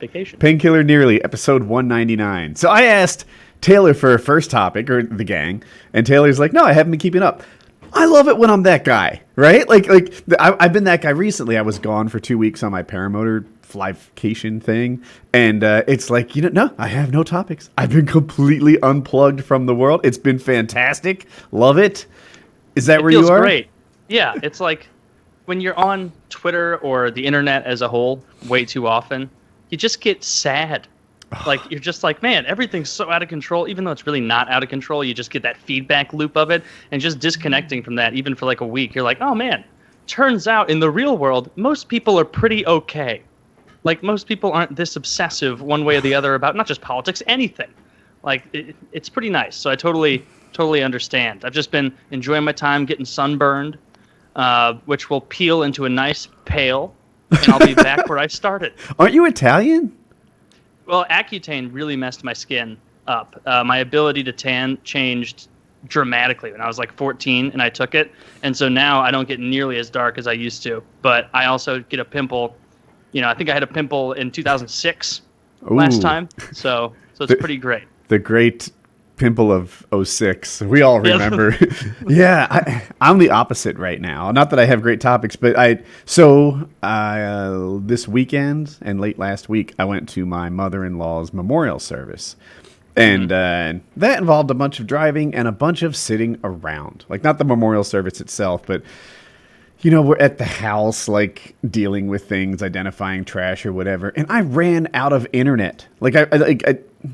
vacation. Painkiller Nearly, episode 199. So I asked Taylor for a first topic, or the gang, and Taylor's like, no, I haven't been keeping up. I love it when I'm that guy, right? I've been that guy recently. I was gone for 2 weeks on my paramotor flycation thing, and it's like, no, I have no topics. I've been completely unplugged from the world. It's been fantastic. Love it. Is that where you are? It feels great. Yeah, it's like when you're on Twitter or the internet as a whole way too often, you just get sad. Like, you're just like, man, everything's so out of control. Even though it's really not out of control, you just get that feedback loop of it. And just disconnecting from that, even for like a week, you're like, oh, man, turns out in the real world, most people are pretty okay. Like, most people aren't this obsessive one way or the other about not just politics, anything. Like, it's pretty nice. So I totally understand. I've just been enjoying my time getting sunburned, which will peel into a nice pale, and I'll be back where I started. Aren't you Italian? Well, Accutane really messed my skin up. My ability to tan changed dramatically when I was like 14 and I took it. And so now I don't get nearly as dark as I used to. But I also get a pimple. I think I had a pimple in 2006 last time. So it's pretty great. The great pimple of 06. We all remember. Yeah, I'm the opposite right now. Not that I have great topics, but this weekend and late last week, I went to my mother-in-law's memorial service. And that involved a bunch of driving and a bunch of sitting around. Like, not the memorial service itself, but we're at the house, like, dealing with things, identifying trash or whatever. And I ran out of internet.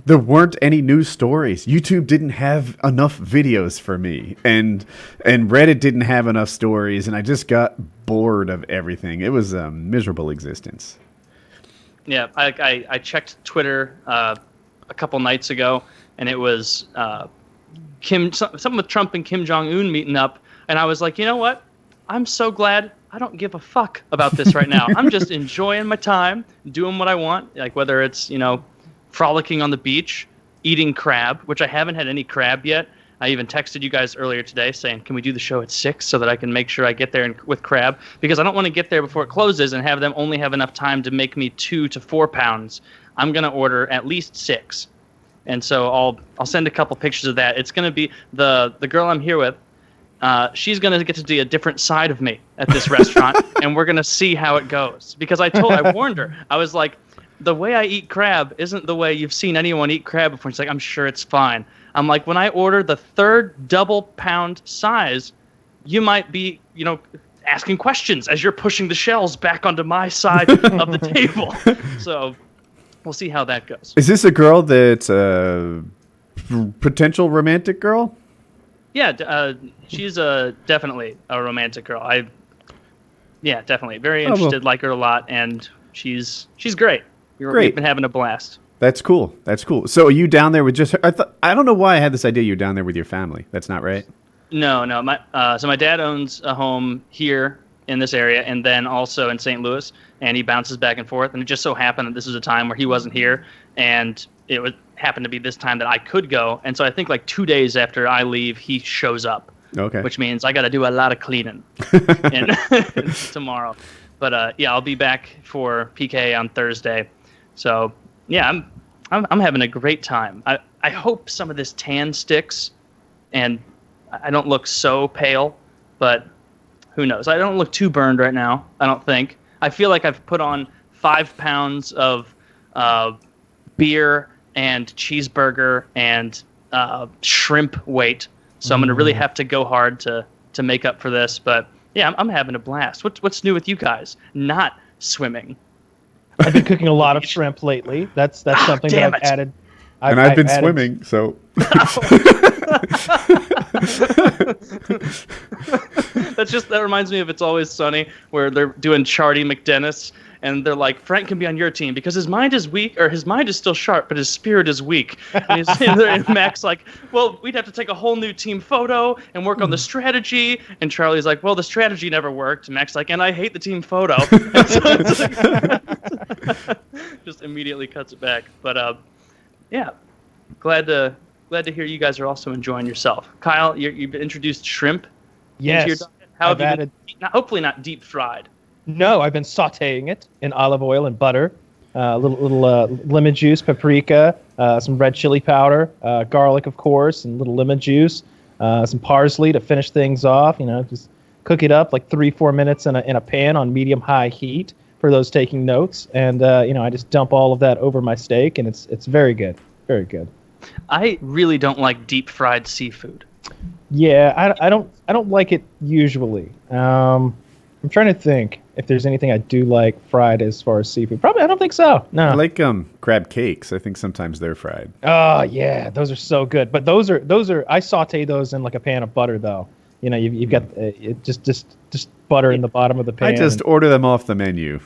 There weren't any news stories. YouTube didn't have enough videos for me. And Reddit didn't have enough stories. And I just got bored of everything. It was a miserable existence. Yeah, I checked Twitter a couple nights ago. And it was something with Trump and Kim Jong-un meeting up. And I was like, you know what? I'm so glad I don't give a fuck about this right now. I'm just enjoying my time, doing what I want, like whether it's, frolicking on the beach, eating crab, which I haven't had any crab yet. I even texted you guys earlier today saying, can we do the show at 6 so that I can make sure I get there with crab? Because I don't want to get there before it closes and have them only have enough time to make me 2 to 4 pounds. I'm going to order at least 6. And so I'll send a couple pictures of that. It's going to be the girl I'm here with. She's going to get to see a different side of me at this restaurant, and we're going to see how it goes. Because I warned her. I was like, the way I eat crab isn't the way you've seen anyone eat crab before. She's like, I'm sure it's fine. I'm like, when I order the 3rd double pound size, you might be, asking questions as you're pushing the shells back onto my side of the table. So we'll see how that goes. Is this a girl that's a potential romantic girl? Yeah, she's definitely a romantic girl. Yeah, definitely. Very interested, like her a lot, and she's great. We've been having a blast. That's cool. So are you down there with just her? I don't know why I had this idea you're down there with your family. That's not right? No. So my dad owns a home here in this area and then also in St. Louis, and he bounces back and forth. And it just so happened that this was a time where he wasn't here, and it would happen to be this time that I could go. And so I think like 2 days after I leave, he shows up. Okay. Which means I got to do a lot of cleaning tomorrow. But I'll be back for PK on Thursday. So yeah, I'm having a great time. I hope some of this tan sticks, and I don't look so pale, but who knows? I don't look too burned right now. I don't think. I feel like I've put on 5 pounds of beer and cheeseburger and shrimp weight. So I'm going to really have to go hard to make up for this. But yeah, I'm having a blast. What's new with you guys? Not swimming. I've been cooking a lot of shrimp lately. That's something that I've added. I've been swimming, so. That reminds me of It's Always Sunny, where they're doing Charlie McDennis, and they're like, Frank can be on your team because his mind is weak, or his mind is still sharp, but his spirit is weak. And he's sitting there, and Mac's like, well, we'd have to take a whole new team photo and work on the strategy. And Charlie's like, well, the strategy never worked. And Mac's like, and I hate the team photo. And so it's like, just immediately cuts it back. But yeah, glad to hear you guys are also enjoying yourself. Kyle, you've introduced shrimp into your diet. How have you been? Hopefully not deep fried. No, I've been sautéing it in olive oil and butter little lemon juice, paprika, some red chili powder, garlic, of course, and little lemon juice, some parsley to finish things off. Just cook it up like 3-4 minutes in a pan on medium-high heat for those taking notes. And I just dump all of that over my steak, and it's very good, very good. I really don't like deep fried seafood. Yeah, I don't like it usually. I'm trying to think if there's anything I do like fried as far as seafood. Probably, I don't think so. No. I like crab cakes. I think sometimes they're fried. Oh yeah, those are so good. But those are I saute those in like a pan of butter though. You've got just butter in the bottom of the pan. I just order them off the menu.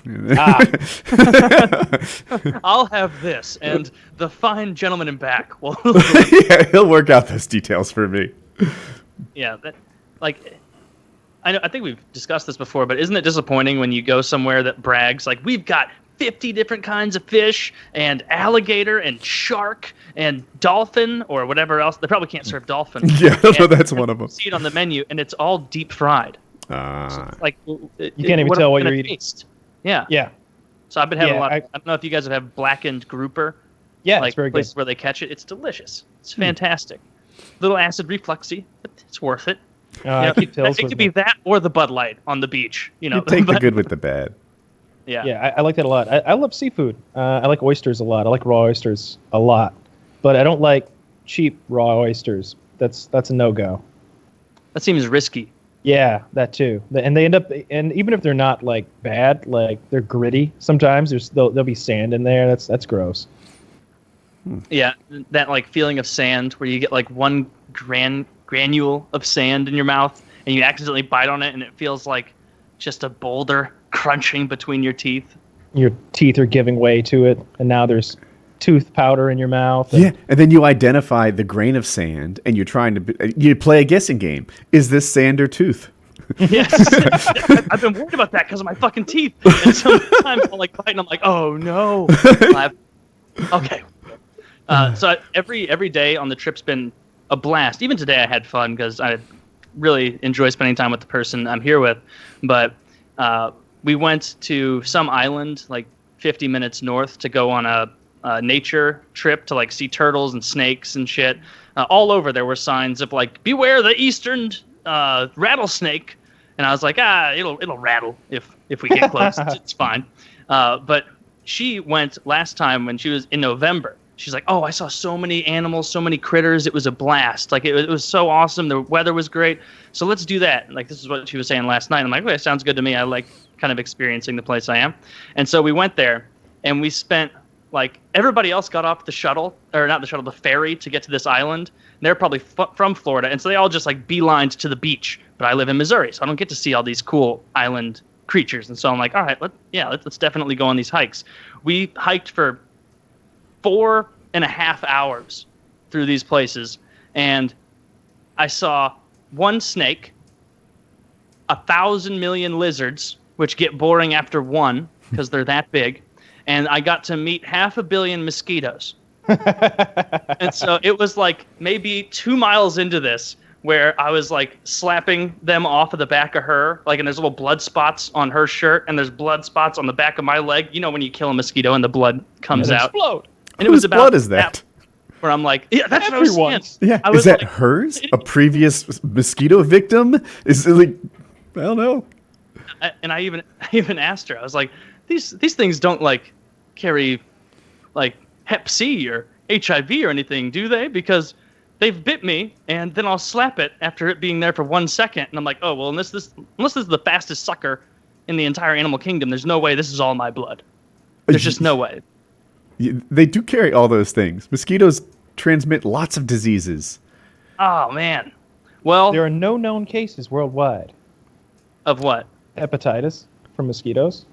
I'll have this, and the fine gentleman in back will. Yeah, he'll work out those details for me. Yeah, I think we've discussed this before, but isn't it disappointing when you go somewhere that brags like we've got 50 different kinds of fish and alligator and shark and dolphin or whatever else? They probably can't serve dolphin. Yeah, that's one of them. See it on the menu, and it's all deep fried. So you can't even tell what you're eating. Taste. Yeah. Yeah. So I've been having a lot. I don't know if you guys have had blackened grouper. Yeah, like it's very places good. where they catch it. It's delicious. It's fantastic. Little acid refluxy, but it's worth it. It could be that or the Bud Light on the beach. You take the good with the bad. Yeah. Yeah, I like that a lot. I love seafood. I like oysters a lot. I like raw oysters a lot, but I don't like cheap raw oysters. That's a no-go. That seems risky. Yeah, that too. And they end up, and even if they're not like bad, like they're gritty. Sometimes there'll be sand in there. That's gross. Yeah, that like feeling of sand where you get like one granule of sand in your mouth and you accidentally bite on it and it feels like just a boulder crunching between your teeth. Your teeth are giving way to it, and now there's tooth powder in your mouth. And then you identify the grain of sand, and you're trying to you play a guessing game. Is this sand or tooth? Yes, I've been worried about that because of my fucking teeth. And sometimes I'll like bite, and I'm like, oh no. Okay. So every day on the trip's been a blast. Even today I had fun because I really enjoy spending time with the person I'm here with. But we went to some island like 50 minutes north to go on a nature trip to like see turtles and snakes and shit. All over there were signs of like, beware the eastern rattlesnake. And I was like, it'll rattle if we get close. It's fine. But she went last time when she was in November. She's like, oh, I saw so many animals, so many critters. It was a blast. Like, it was so awesome. The weather was great. So let's do that. Like, this is what she was saying last night. I'm like, okay, sounds good to me. I like kind of experiencing the place I am. And so we went there, and we spent, like, everybody else got off the shuttle, or not the shuttle, the ferry to get to this island. And they're probably from Florida. And so they all just, like, beelined to the beach. But I live in Missouri, so I don't get to see all these cool island creatures. And so I'm like, all right, let's definitely go on these hikes. We hiked for 4.5 hours through these places, and I saw one snake, 1,000 million lizards, which get boring after one because they're that big, and I got to meet 500 million mosquitoes. And so it was like maybe 2 miles into this where I was like slapping them off of the back of her, like, and there's little blood spots on her shirt, and there's blood spots on the back of my leg. You know when you kill a mosquito and the blood comes out. Explode. And it was about blood is that? Where I'm like, yeah, that's Everyone's. what I was saying. Yeah, I was is that like, hers? A previous mosquito victim? Is it like, I don't know. And I even asked her. I was like, these things don't like carry like Hep C or HIV or anything, do they? Because they've bit me, and then I'll slap it after it being there for 1 second, and I'm like, oh well, unless this is the fastest sucker in the entire animal kingdom, there's no way this is all my blood. There's just no way. They do carry all those things. Mosquitoes transmit lots of diseases. Oh, man. Well, there are no known cases worldwide. Of what? Hepatitis from mosquitoes.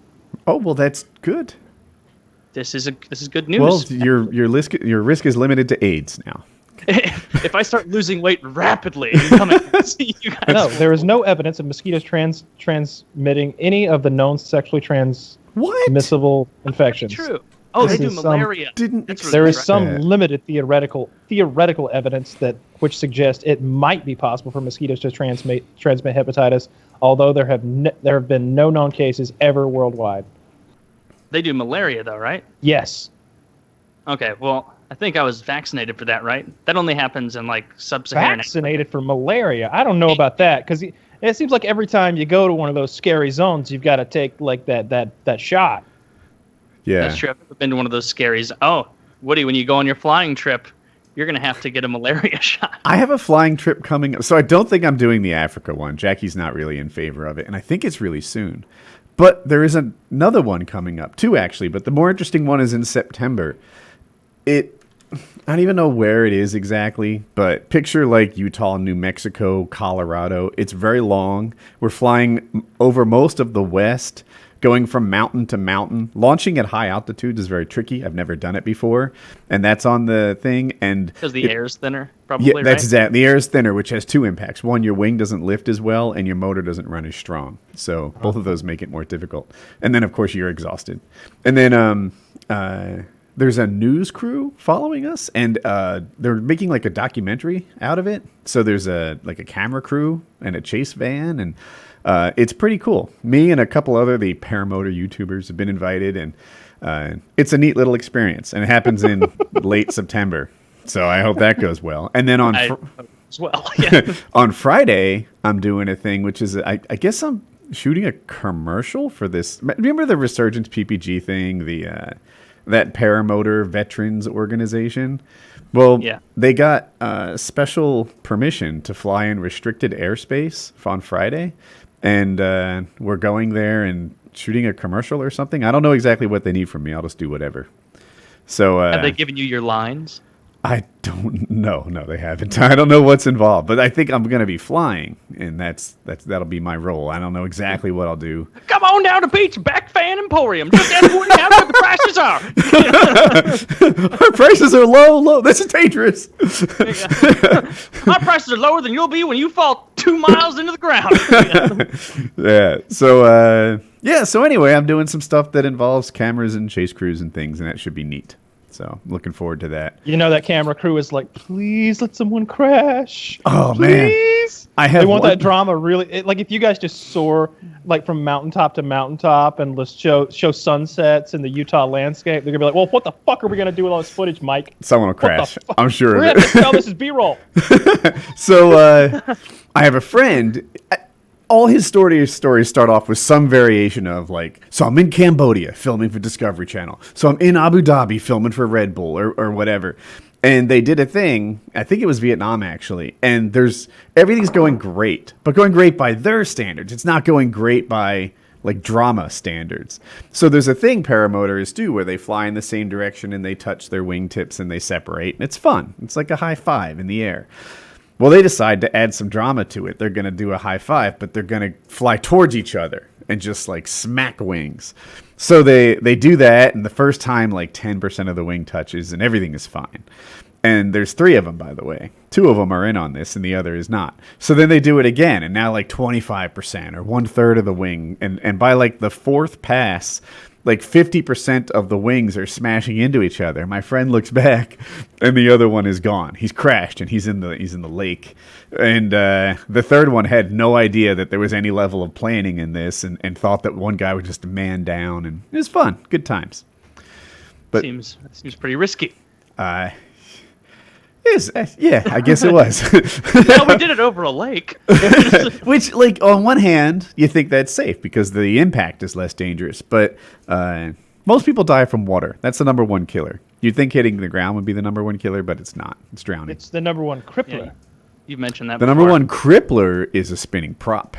Oh, well, that's good. This is good news. Well, your risk is limited to AIDS now. If I start losing weight rapidly and coming to see you guys. No, there is no evidence of mosquitoes transmitting any of the known sexually transmissible infections. True. Oh, they do malaria. There is some limited theoretical evidence which suggests it might be possible for mosquitoes to transmit hepatitis, although there have been no known cases ever worldwide. They do malaria though, right? Yes. Okay, well, I think I was vaccinated for that, right? That only happens in like sub-Saharan. Vaccinated for malaria. I don't know about that because it seems like every time you go to one of those scary zones, you've got to take like that shot. Yeah. That's true. I've never been to one of those scaries. Oh, Woody, when you go on your flying trip, you're going to have to get a malaria shot. I have a flying trip coming up. So I don't think I'm doing the Africa one. Jackie's not really in favor of it, and I think it's really soon. But there is another one coming up, too, actually. But the more interesting one is in September. I don't even know where it is exactly, but picture like Utah, New Mexico, Colorado. It's very long. We're flying over most of the West, going from mountain to mountain. Launching at high altitudes is very tricky. I've never done it before, and that's on the thing. And because the air is thinner, probably. Yeah, that's right? exactly. The air is thinner, which has two impacts. One, your wing doesn't lift as well, and your motor doesn't run as strong. So both of those make it more difficult. And then, of course, you're exhausted. And then there's a news crew following us, and they're making like a documentary out of it. So there's a camera crew and a chase van, and it's pretty cool. Me and a couple other the paramotor YouTubers have been invited, and it's a neat little experience. And it happens in late September, so I hope that goes well. And then as well, yeah. on Friday, I'm doing a thing, which is I guess I'm shooting a commercial for this. Remember the Resurgence PPG thing, that paramotor veterans organization? Well, yeah. They got special permission to fly in restricted airspace on Friday, and we're going there and shooting a commercial or something. I don't know exactly what they need from me. I'll just do whatever. So have they given you your lines? I don't know. No, they haven't. I don't know what's involved, but I think I'm going to be flying, and that'll be my role. I don't know exactly what I'll do. Come on down to Pete's Back Fan Emporium. Just ask Woody how where the prices are. Our prices are low. This is dangerous. My prices are lower than you'll be when you fall 2 miles into the ground. Yeah. So So anyway, I'm doing some stuff that involves cameras and chase crews and things, and that should be neat. So looking forward to that. You know that camera crew is like, please let someone crash. Oh please. Man, they want that drama really. Like if you guys just soar like from mountaintop to mountaintop and let's show sunsets in the Utah landscape, they're gonna be like, well, what the fuck are we gonna do with all this footage, Mike? Someone will crash. I'm sure. We're gonna tell this is B-roll. So I have a friend. All his stories start off with some variation of like, so I'm in Cambodia filming for Discovery Channel. So I'm in Abu Dhabi filming for Red Bull or whatever. And they did a thing, I think it was Vietnam actually, and everything's going great, but going great by their standards. It's not going great by like drama standards. So there's a thing paramotors do where they fly in the same direction and they touch their wingtips and they separate. And it's fun. It's like a high five in the air. Well, they decide to add some drama to it. They're going to do a high five, but they're going to fly towards each other and just like smack wings. So they do that, and the first time like 10% of the wing touches and everything is fine. And there's 3 of them, by the way. 2 of them are in on this and the other is not. So then they do it again, and now like 25% or 1/3 of the wing. And by like the 4th pass, like 50% of the wings are smashing into each other. My friend looks back, and the other one is gone. He's crashed, and he's in the lake. And the 3rd one had no idea that there was any level of planning in this, and thought that one guy would just man down. And it was fun, good times. But seems pretty risky. Yeah, I guess it was. Well, we did it over a lake. Which, like, on one hand, you think that's safe because the impact is less dangerous. But most people die from water. That's the number 1 killer. You'd think hitting the ground would be the number 1 killer, but it's not. It's drowning. It's the number 1 crippler. Yeah, you've mentioned that The before. number 1 crippler is a spinning prop.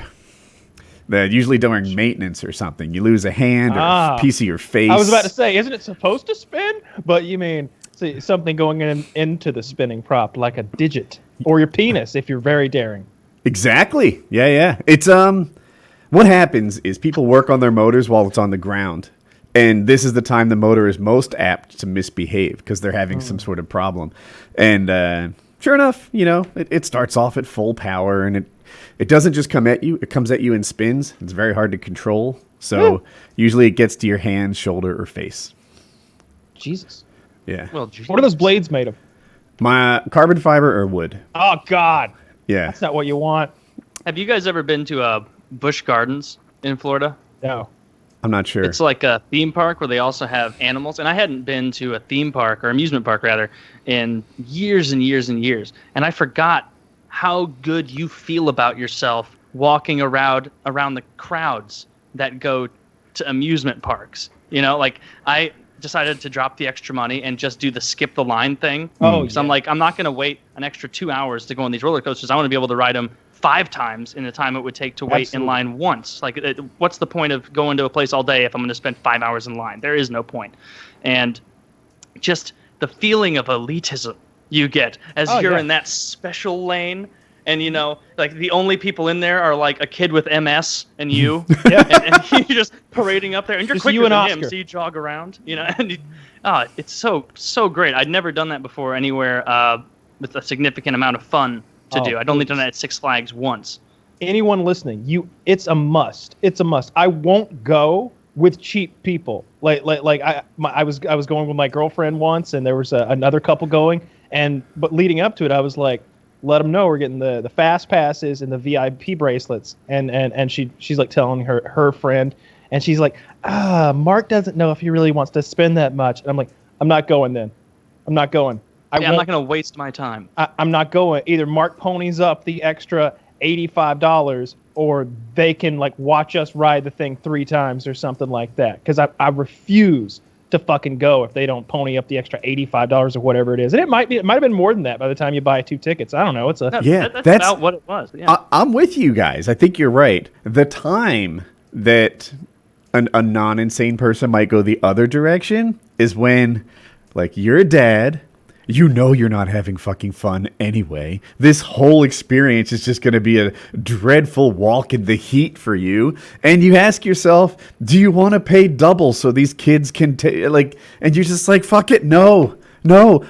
That usually during maintenance or something, you lose a hand or a piece of your face. I was about to say, isn't it supposed to spin? But you mean something going into the spinning prop, like a digit or your penis, if you're very daring. Exactly. Yeah. It's what happens is people work on their motors while it's on the ground, and this is the time the motor is most apt to misbehave because they're having some sort of problem. And sure enough, it starts off at full power, and it doesn't just come at you; it comes at you in spins. It's very hard to control. So usually it gets to your hand, shoulder, or face. Jesus. Yeah. Well, what are those blades made of? My carbon fiber or wood. Oh God. Yeah. That's not what you want. Have you guys ever been to Busch Gardens in Florida? No. I'm not sure. It's like a theme park where they also have animals. And I hadn't been to a theme park, or amusement park rather, in years and years and years. And I forgot how good you feel about yourself walking around the crowds that go to amusement parks. You know, like I decided to drop the extra money and just do the skip the line thing. Oh, because I'm like, I'm not going to wait an extra 2 hours to go on these roller coasters. I want to be able to ride them 5 times in the time it would take to wait in line once. Like, what's the point of going to a place all day if I'm going to spend 5 hours in line? There is no point. And just the feeling of elitism you get as you're in that special lane. And, you know, like the only people in there are like a kid with MS and you. and you're just parading up there. And you're just quicker you and than Oscar. him, so you jog around. You know, and it's so great. I'd never done that before anywhere with a significant amount of fun to do. I'd only done that at Six Flags once. Anyone listening, it's a must. It's a must. I won't go with cheap people. I was going with my girlfriend once, and there was another couple going, but leading up to it, I was like, let them know we're getting the fast passes and the VIP bracelets, and she's like telling her friend, and she's like, Mark doesn't know if he really wants to spend that much, and I'm like, I'm not going then. I'm not going. I'm not going to waste my time. I'm not going. Either Mark ponies up the extra $85, or they can like watch us ride the thing 3 times or something like that. Because I refuse to fucking go if they don't pony up the extra $85 or whatever it is. And it might have been more than that by the time you buy 2 tickets. I don't know. That's about what it was. Yeah. I'm with you guys. I think you're right. The time that a non-insane person might go the other direction is when, like, you're a dad. You know you're not having fucking fun anyway. This whole experience is just going to be a dreadful walk in the heat for you. And you ask yourself, do you want to pay double so these kids can and you're just like, fuck it, no.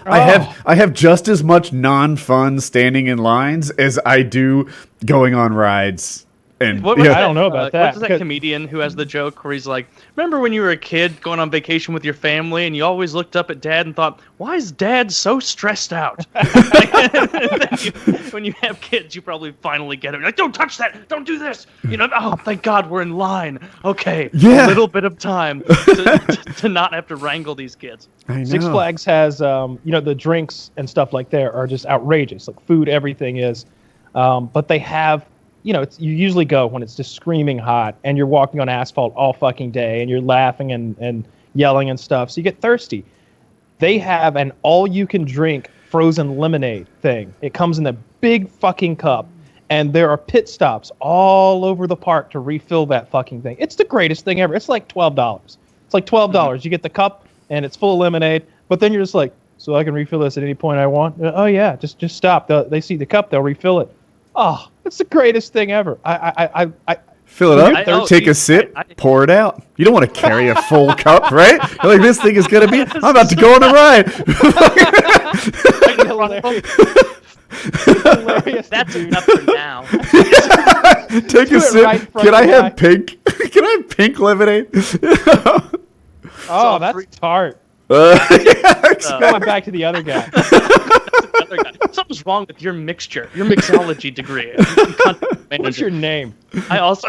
I have just as much non-fun standing in lines as I do going on rides. And I don't know about that. What's that comedian who has the joke where he's like, remember when you were a kid going on vacation with your family and you always looked up at dad and thought, why is dad so stressed out? When you have kids, you probably finally get it. You're like, don't touch that. Don't do this. You know, oh, thank God we're in line. Okay. Yeah. A little bit of time to not have to wrangle these kids. I know. Six Flags has, the drinks and stuff like there are just outrageous. Like food, everything is. But they have, you usually go when it's just screaming hot and you're walking on asphalt all fucking day and you're laughing and yelling and stuff. So you get thirsty. They have an all-you-can-drink frozen lemonade thing. It comes in a big fucking cup, and there are pit stops all over the park to refill that fucking thing. It's the greatest thing ever. It's like $12. It's like $12. Mm-hmm. You get the cup, and it's full of lemonade, but then you're just like, so I can refill this at any point I want? Oh, yeah, just stop. They see the cup, they'll refill it. Oh, it's the greatest thing ever. I fill it up, take a sip, pour it out. You don't want to carry a full cup, right? You're like, this thing is going to be, I'm about to go on a ride. That's enough for now. Take a sip. Right, can I have pink? Can I have pink lemonade? Oh, that's tart. Going back to the other guy. Something's wrong with your mixology degree. What's your name? I also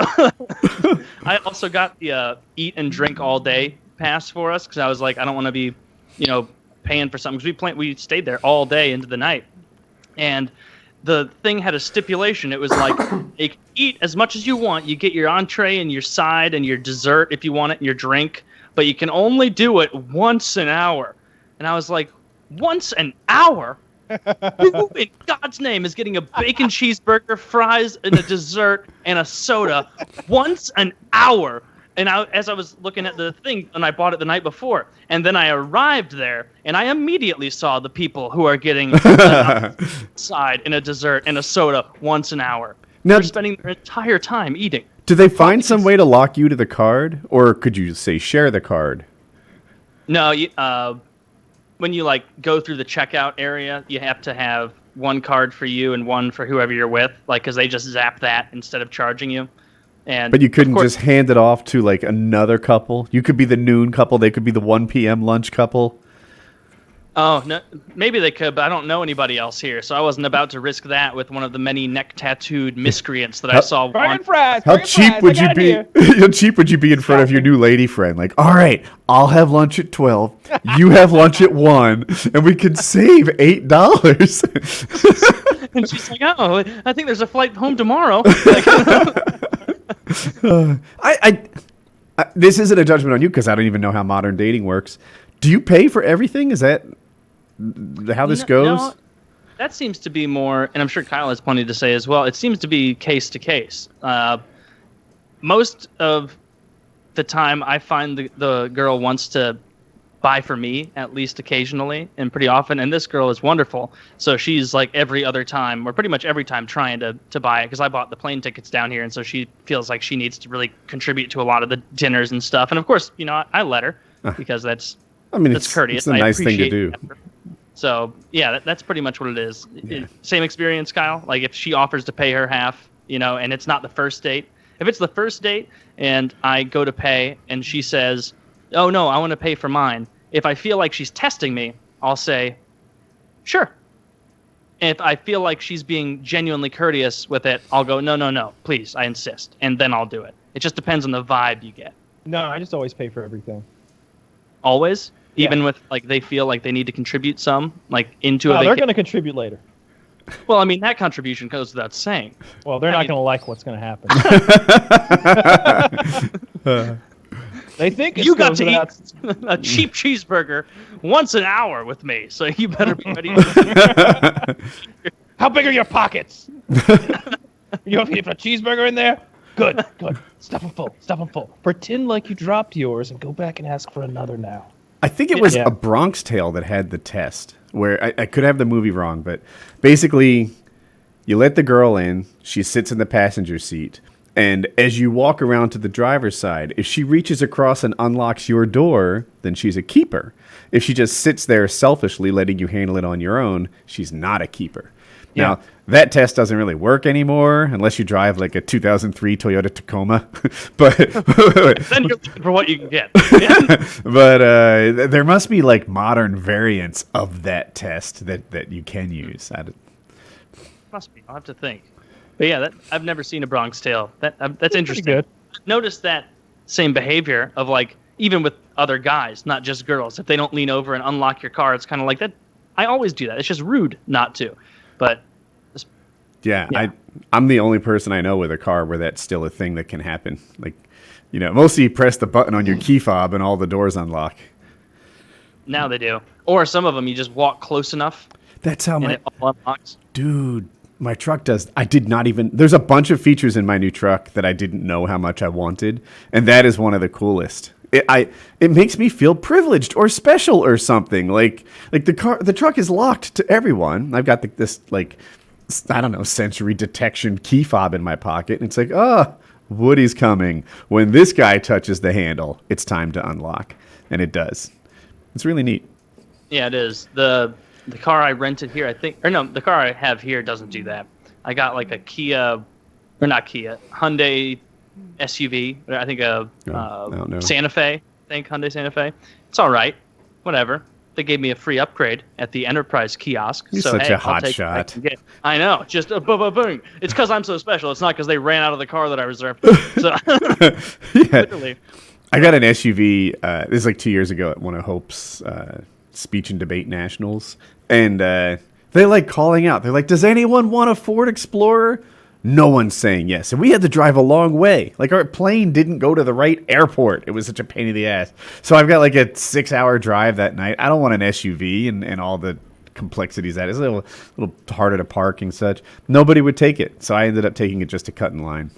got the eat and drink all day pass for us because I was like, I don't want to be, paying for something because we stayed there all day into the night, and the thing had a stipulation. It was like, you can eat as much as you want. You get your entree and your side and your dessert if you want it, and your drink, but you can only do it once an hour. And I was like, once an hour? Who in God's name is getting a bacon cheeseburger, fries, and a dessert, and a soda once an hour? And as I was looking at the thing, and I bought it the night before, and then I arrived there, and I immediately saw the people who are getting a side and a dessert and a soda once an hour. Now, they're spending their entire time eating. Did they find some way to lock you to the card, or could you say share the card? No, when you go through the checkout area, you have to have one card for you and one for whoever you're with, because they just zap that instead of charging you. But you couldn't just hand it off to another couple. You could be the noon couple. They could be the 1 p.m. lunch couple. Oh, no, maybe they could, but I don't know anybody else here, so I wasn't about to risk that with one of the many neck-tattooed miscreants that I saw. Burning fries. How burning cheap fries, would I you got it be? here. How cheap would you be in front of your new lady friend? Like, all right, I'll have lunch at 12. You have lunch at 1, and we could save $8. And she's like, "Oh, I think there's a flight home tomorrow." I this isn't a judgment on you because I don't even know how modern dating works. Do you pay for everything? Is that how this goes? No, that seems to be more, and I'm sure Kyle has plenty to say as well. It seems to be case to case. Most of the time, I find the girl wants to buy for me at least occasionally and pretty often, and this girl is wonderful. So she's like every other time, or pretty much every time, trying to buy it because I bought the plane tickets down here, and so she feels like she needs to really contribute to a lot of the dinners and stuff. And of course, I let her because that's courteous. It's a nice thing to do. So yeah, that's pretty much what it is. Same experience, Kyle. Like if she offers to pay her half, and it's not the first date. If it's the first date and I go to pay and she says, "Oh no, I want to pay for mine." If I feel like she's testing me, I'll say, "Sure." And if I feel like she's being genuinely courteous with it, I'll go, "No, please, I insist," and then I'll do it. It just depends on the vibe you get. No, I just always pay for everything. Always. Yeah. Even with like they feel like they need to contribute some into They're going to contribute later. Well, I mean that contribution goes without saying. Well, they're not going to like what's going to happen. They think You got to eat a cheap cheeseburger once an hour with me, so you better be ready. How big are your pockets? You want me to put a cheeseburger in there? Good. Stuff them full. Pretend like you dropped yours and go back and ask for another now. I think it was A Bronx Tale that had the test where I could have the movie wrong, but basically you let the girl in, she sits in the passenger seat, and as you walk around to the driver's side, if she reaches across and unlocks your door, then she's a keeper. If she just sits there selfishly letting you handle it on your own, she's not a keeper. Yeah. Now, that test doesn't really work anymore unless you drive like a 2003 Toyota Tacoma. But then you're looking for what you can get. but there must be like modern variants of that test that you can use. Must be. I'll have to think. But yeah, I've never seen A Bronx Tale. That's interesting. Good. I've noticed that same behavior of like even with other guys, not just girls. If they don't lean over and unlock your car, it's kind of like that. I always do that. It's just rude not to. But yeah. I'm the only person I know with a car where that's still a thing that can happen. Like, mostly you press the button on your key fob and all the doors unlock. Now they do. Or some of them you just walk close enough. That's how it all unlocks. Dude, my truck does. There's a bunch of features in my new truck that I didn't know how much I wanted, and that is one of the coolest. It makes me feel privileged or special or something. Like the truck is locked to everyone. I've got this I don't know, sensory detection key fob in my pocket, and it's like, Woody's coming. When this guy touches the handle, it's time to unlock, and it does. It's really neat. Yeah, it is. The car I rented here, the car I have here doesn't do that. I got like a Hyundai SUV. I think Santa Fe. Hyundai Santa Fe. It's all right. Whatever. They gave me a free upgrade at the Enterprise kiosk. You're such a hot shot. I know. Just boom. It's because I'm so special. It's not because they ran out of the car that I reserved. So, literally. I got an SUV. This is like 2 years ago at one of Hope's speech and debate nationals, and they're like calling out. They're like, "Does anyone want a Ford Explorer?" No one's saying yes, and we had to drive a long way. Like our plane didn't go to the right airport. It was such a pain in the ass. So I've got like a 6-hour drive that night. I don't want an SUV and all the complexities that is. A little harder to park and such. Nobody would take it, so I ended up taking it just to cut in line.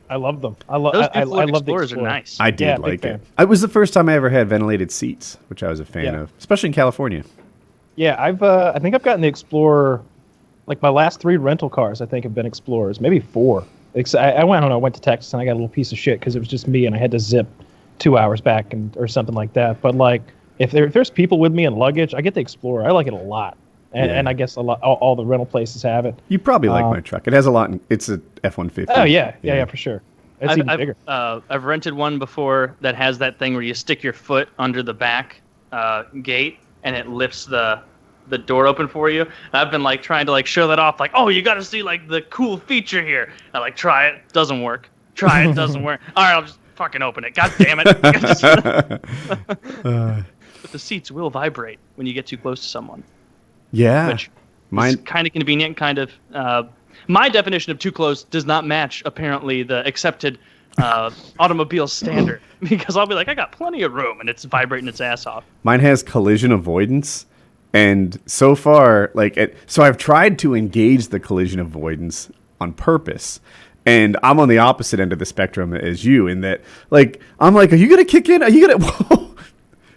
I love them. I love the Explorers. Are nice. I did like it. It was the first time I ever had ventilated seats, which I was a fan of, especially in California. Yeah, I think I've gotten the Explorer. Like my last 3 rental cars, I think have been Explorers, maybe 4. I went to Texas and I got a little piece of shit because it was just me and I had to zip 2 hours back or something like that. But like if there's people with me and luggage, I get the Explorer. I like it a lot, and I guess all the rental places have it. You probably like my truck. It has a lot. It's a F-150. Oh yeah, for sure. It's even bigger. I've rented one before that has that thing where you stick your foot under the back gate and it lifts the door open for you. And I've been like trying to like show that off, like, oh, you got to see like the cool feature here. I like try it, doesn't work. Try it, doesn't work. All right, I'll just fucking open it. God damn it. But the seats will vibrate when you get too close to someone. Yeah. Which is kind of convenient, kind of. My definition of too close does not match, apparently, the accepted automobile standard. Because I'll be like, I got plenty of room, and it's vibrating its ass off. Mine has collision avoidance. And so far, so I've tried to engage the collision avoidance on purpose. And I'm on the opposite end of the spectrum as you in that, like, I'm like, are you going to kick in? Are you going to...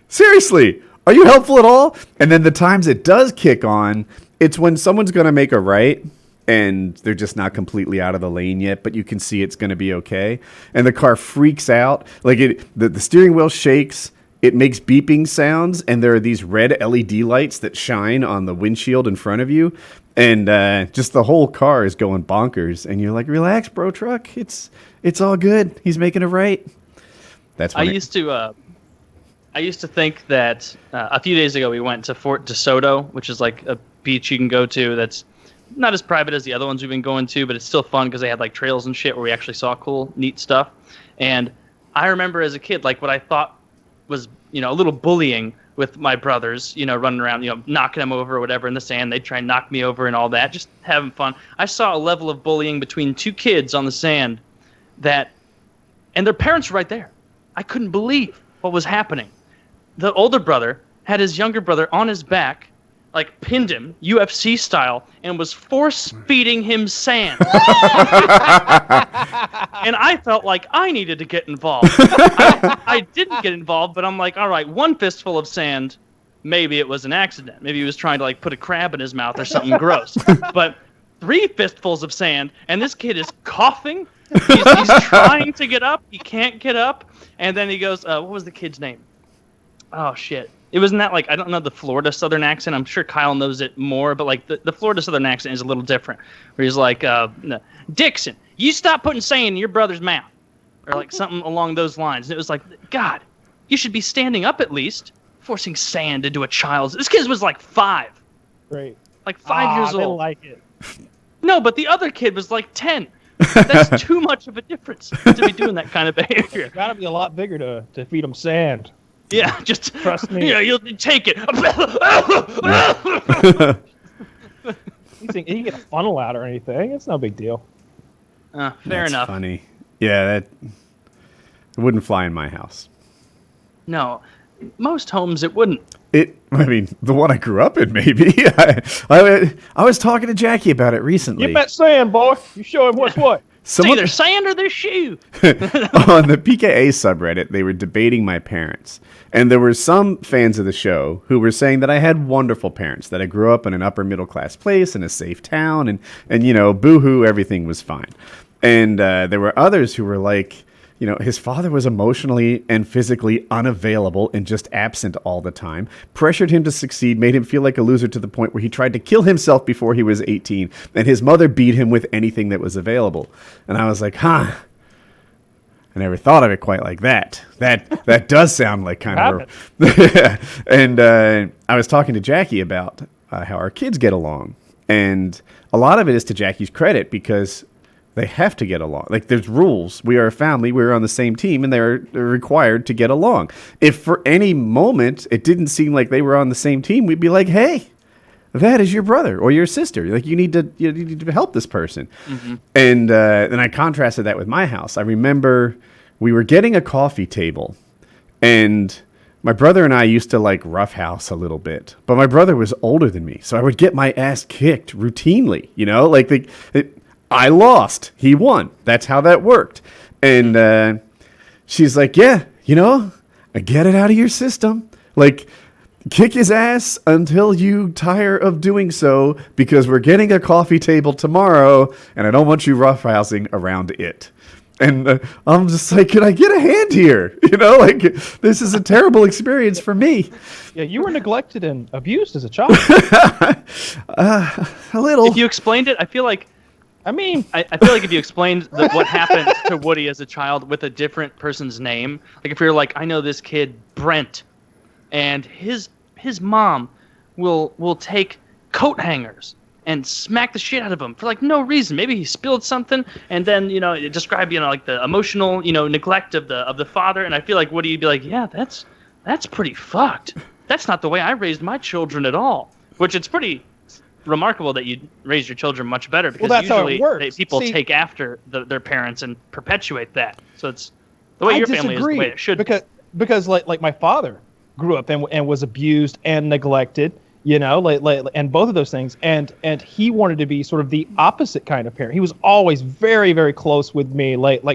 Seriously, are you helpful at all? And then the times it does kick on, it's when someone's going to make a right and they're just not completely out of the lane yet, but you can see it's going to be okay. And the car freaks out. Like, the steering wheel shakes. It makes beeping sounds, and there are these red LED lights that shine on the windshield in front of you. And just the whole car is going bonkers. And you're like, relax, bro, truck. It's all good. He's making it right. That's I used to think that a few days ago we went to Fort DeSoto, which is like a beach you can go to that's not as private as the other ones we've been going to, but it's still fun because they had like trails and shit where we actually saw cool, neat stuff. And I remember as a kid, like what I thought was, a little bullying with my brothers, running around, knocking them over or whatever in the sand. They'd try and knock me over and all that, just having fun. I saw a level of bullying between two kids on the sand and their parents were right there. I couldn't believe what was happening. The older brother had his younger brother on his back, like pinned him, UFC style, and was force-feeding him sand. And I felt like I needed to get involved. I didn't get involved, but I'm like, all right, one fistful of sand, maybe it was an accident. Maybe he was trying to like put a crab in his mouth or something gross. But 3 fistfuls of sand, and this kid is coughing. He's trying to get up. He can't get up. And then he goes, what was the kid's name? Oh, shit. It wasn't that, like, I don't know the Florida Southern accent. I'm sure Kyle knows it more, but, like, the Florida Southern accent is a little different. Where he's like, Dixon, you stop putting sand in your brother's mouth. Or, like, something along those lines. And it was like, God, you should be standing up at least, forcing sand into a child's... This kid was, like, 5. Great. Like, 5 years old. I don't like it. No, but the other kid was, like, 10. That's too much of a difference to be doing that kind of behavior. It's got to be a lot bigger to feed them sand. Yeah, just trust me. You'll take it. You think you get a funnel out or anything? It's no big deal. Fair That's enough. Funny. Yeah, it wouldn't fly in my house. No, most homes it wouldn't. I mean, the one I grew up in, maybe. I was talking to Jackie about it recently. Get that sand, boy. You show him what's what. It's either sand or their shoe. On the PKA subreddit, they were debating my parents. And there were some fans of the show who were saying that I had wonderful parents, that I grew up in an upper middle class place in a safe town, and boo-hoo, everything was fine. And there were others who were like, his father was emotionally and physically unavailable and just absent all the time, pressured him to succeed, made him feel like a loser to the point where he tried to kill himself before he was 18, and his mother beat him with anything that was available. And I was like, I never thought of it quite like that. That does sound like kind of... And I was talking to Jackie about how our kids get along. And a lot of it is to Jackie's credit because... they have to get along. Like, there's rules. We are a family. We're on the same team, and they're required to get along. If for any moment it didn't seem like they were on the same team, we'd be like, hey, that is your brother or your sister. Like, you need to help this person. Mm-hmm. And then I contrasted that with my house. I remember we were getting a coffee table, and my brother and I used to, like, roughhouse a little bit. But my brother was older than me, so I would get my ass kicked routinely, I lost. He won. That's how that worked. And she's like, yeah, get it out of your system. Like, kick his ass until you tire of doing so, because we're getting a coffee table tomorrow, and I don't want you roughhousing around it. And I'm just like, can I get a hand here? This is a terrible experience for me. Yeah, you were neglected and abused as a child. A little. If you explained it, I feel like... I feel like if you explained what happened to Woody as a child with a different person's name, like if you're like, I know this kid, Brent, and his his mom will take coat hangers and smack the shit out of him for like no reason. Maybe he spilled something, and then describe like the emotional neglect of the father. And I feel like Woody would be like, yeah, that's pretty fucked. That's not the way I raised my children at all. Which it's pretty remarkable that you raise your children much better, because that's usually how it works. People take after their parents and perpetuate that. So it's the way your family is the way it should be. Because like my father grew up and was abused and neglected, and both of those things, and he wanted to be sort of the opposite kind of parent. He was always very, very close with me, like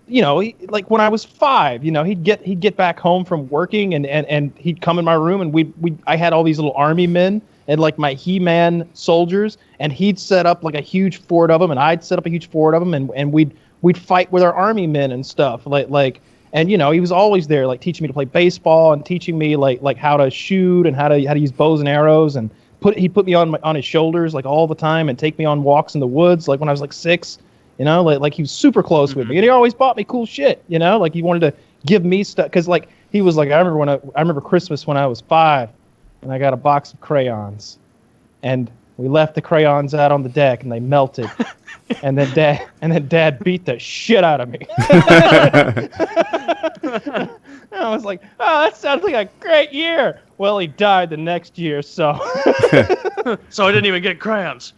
when I was 5, he'd get back home from working and he'd come in my room, and I had all these little army men and like my He-Man soldiers, and he'd set up like a huge fort of them, and I'd set up a huge fort of them, and we'd fight with our army men and stuff, and he was always there, like teaching me to play baseball and teaching me like how to shoot and how to use bows and arrows, and he put me on his shoulders like all the time and take me on walks in the woods like when I was like 6. Like he was super close with me, and he always bought me cool shit. Like he wanted to give me stuff, because like he was like, I remember Christmas when I was 5, and I got a box of crayons, and we left the crayons out on the deck, and they melted, and then Dad beat the shit out of me. And I was like, oh, that sounds like a great year. Well, he died the next year, so. So I didn't even get crayons.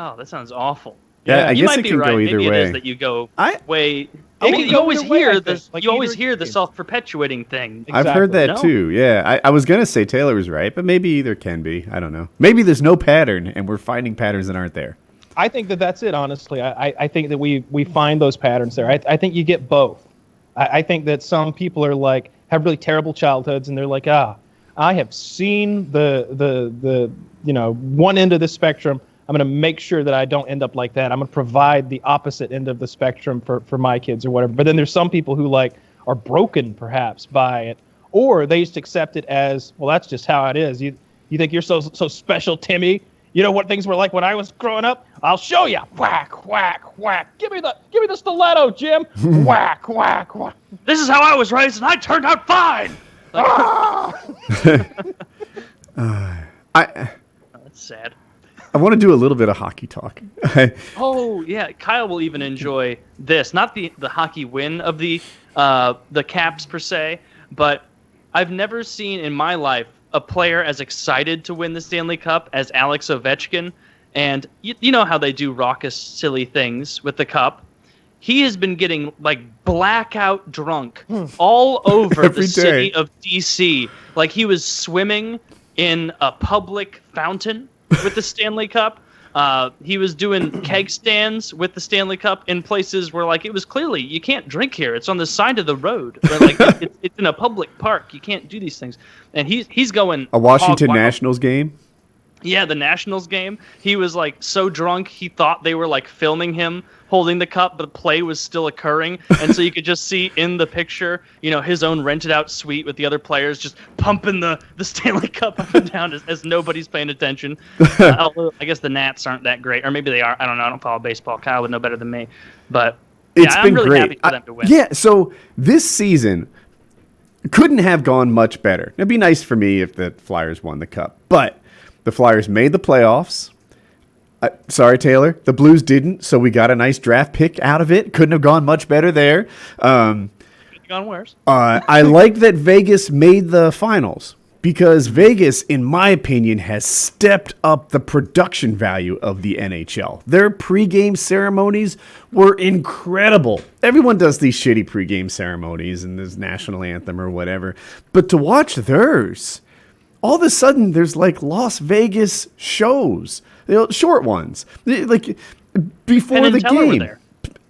Oh, that sounds awful. Yeah, I you guess might it be can right. go either Maybe way. it is that you go way. It can You go always either way, hear I this. think. Like You always either hear the extreme. self-perpetuating thing. I've heard that No. too. Yeah, I was gonna say Taylor was right, but maybe either can be. I don't know. Maybe there's no pattern, and we're finding patterns that aren't there. I think that's it, honestly. I think that we find those patterns there. I think you get both. I think that some people are like, have really terrible childhoods, and they're like, I have seen the one end of the spectrum. I'm going to make sure that I don't end up like that. I'm going to provide the opposite end of the spectrum for my kids or whatever. But then there's some people who like are broken perhaps by it, or they just accept it as, well, that's just how it is. You think you're so special, Timmy? You know what things were like when I was growing up? I'll show you. Whack, whack, whack. Give me the stiletto, Jim. Whack, whack, whack. This is how I was raised, and I turned out fine. That's sad. I want to do a little bit of hockey talk. Oh yeah, Kyle will even enjoy this. Not the hockey win of the Caps per se, but I've never seen in my life a player as excited to win the Stanley Cup as Alex Ovechkin. And you know how they do raucous, silly things with the cup. He has been getting like blackout drunk all over the city of DC. Like he was swimming in a public fountain with the Stanley Cup. He was doing keg stands with the Stanley Cup in places where like it was clearly you can't drink here. It's on the side of the road. Where, like it's in a public park. You can't do these things. And he's going A Washington hog wild. Nationals game. Yeah, the Nationals game. He was like so drunk he thought they were like filming him holding the cup, but play was still occurring, and so you could just see in the picture, his own rented out suite with the other players just pumping the Stanley Cup up and down as nobody's paying attention. Although I guess the Nats aren't that great, or maybe they are. I don't know. I don't follow baseball. Kyle would know better than me, but It's I'm been really great. happy for them to win. Yeah, so this season couldn't have gone much better. It'd be nice for me if the Flyers won the cup, but the Flyers made the playoffs. Sorry, Taylor. The Blues didn't, so we got a nice draft pick out of it. Couldn't have gone much better there. Gone worse. I like that Vegas made the finals because Vegas, in my opinion, has stepped up the production value of the NHL. Their pregame ceremonies were incredible. Everyone does these shitty pregame ceremonies and this national anthem or whatever, but to watch theirs, all of a sudden there's like Las Vegas shows. Short ones, like before Penn the and Teller were game. there.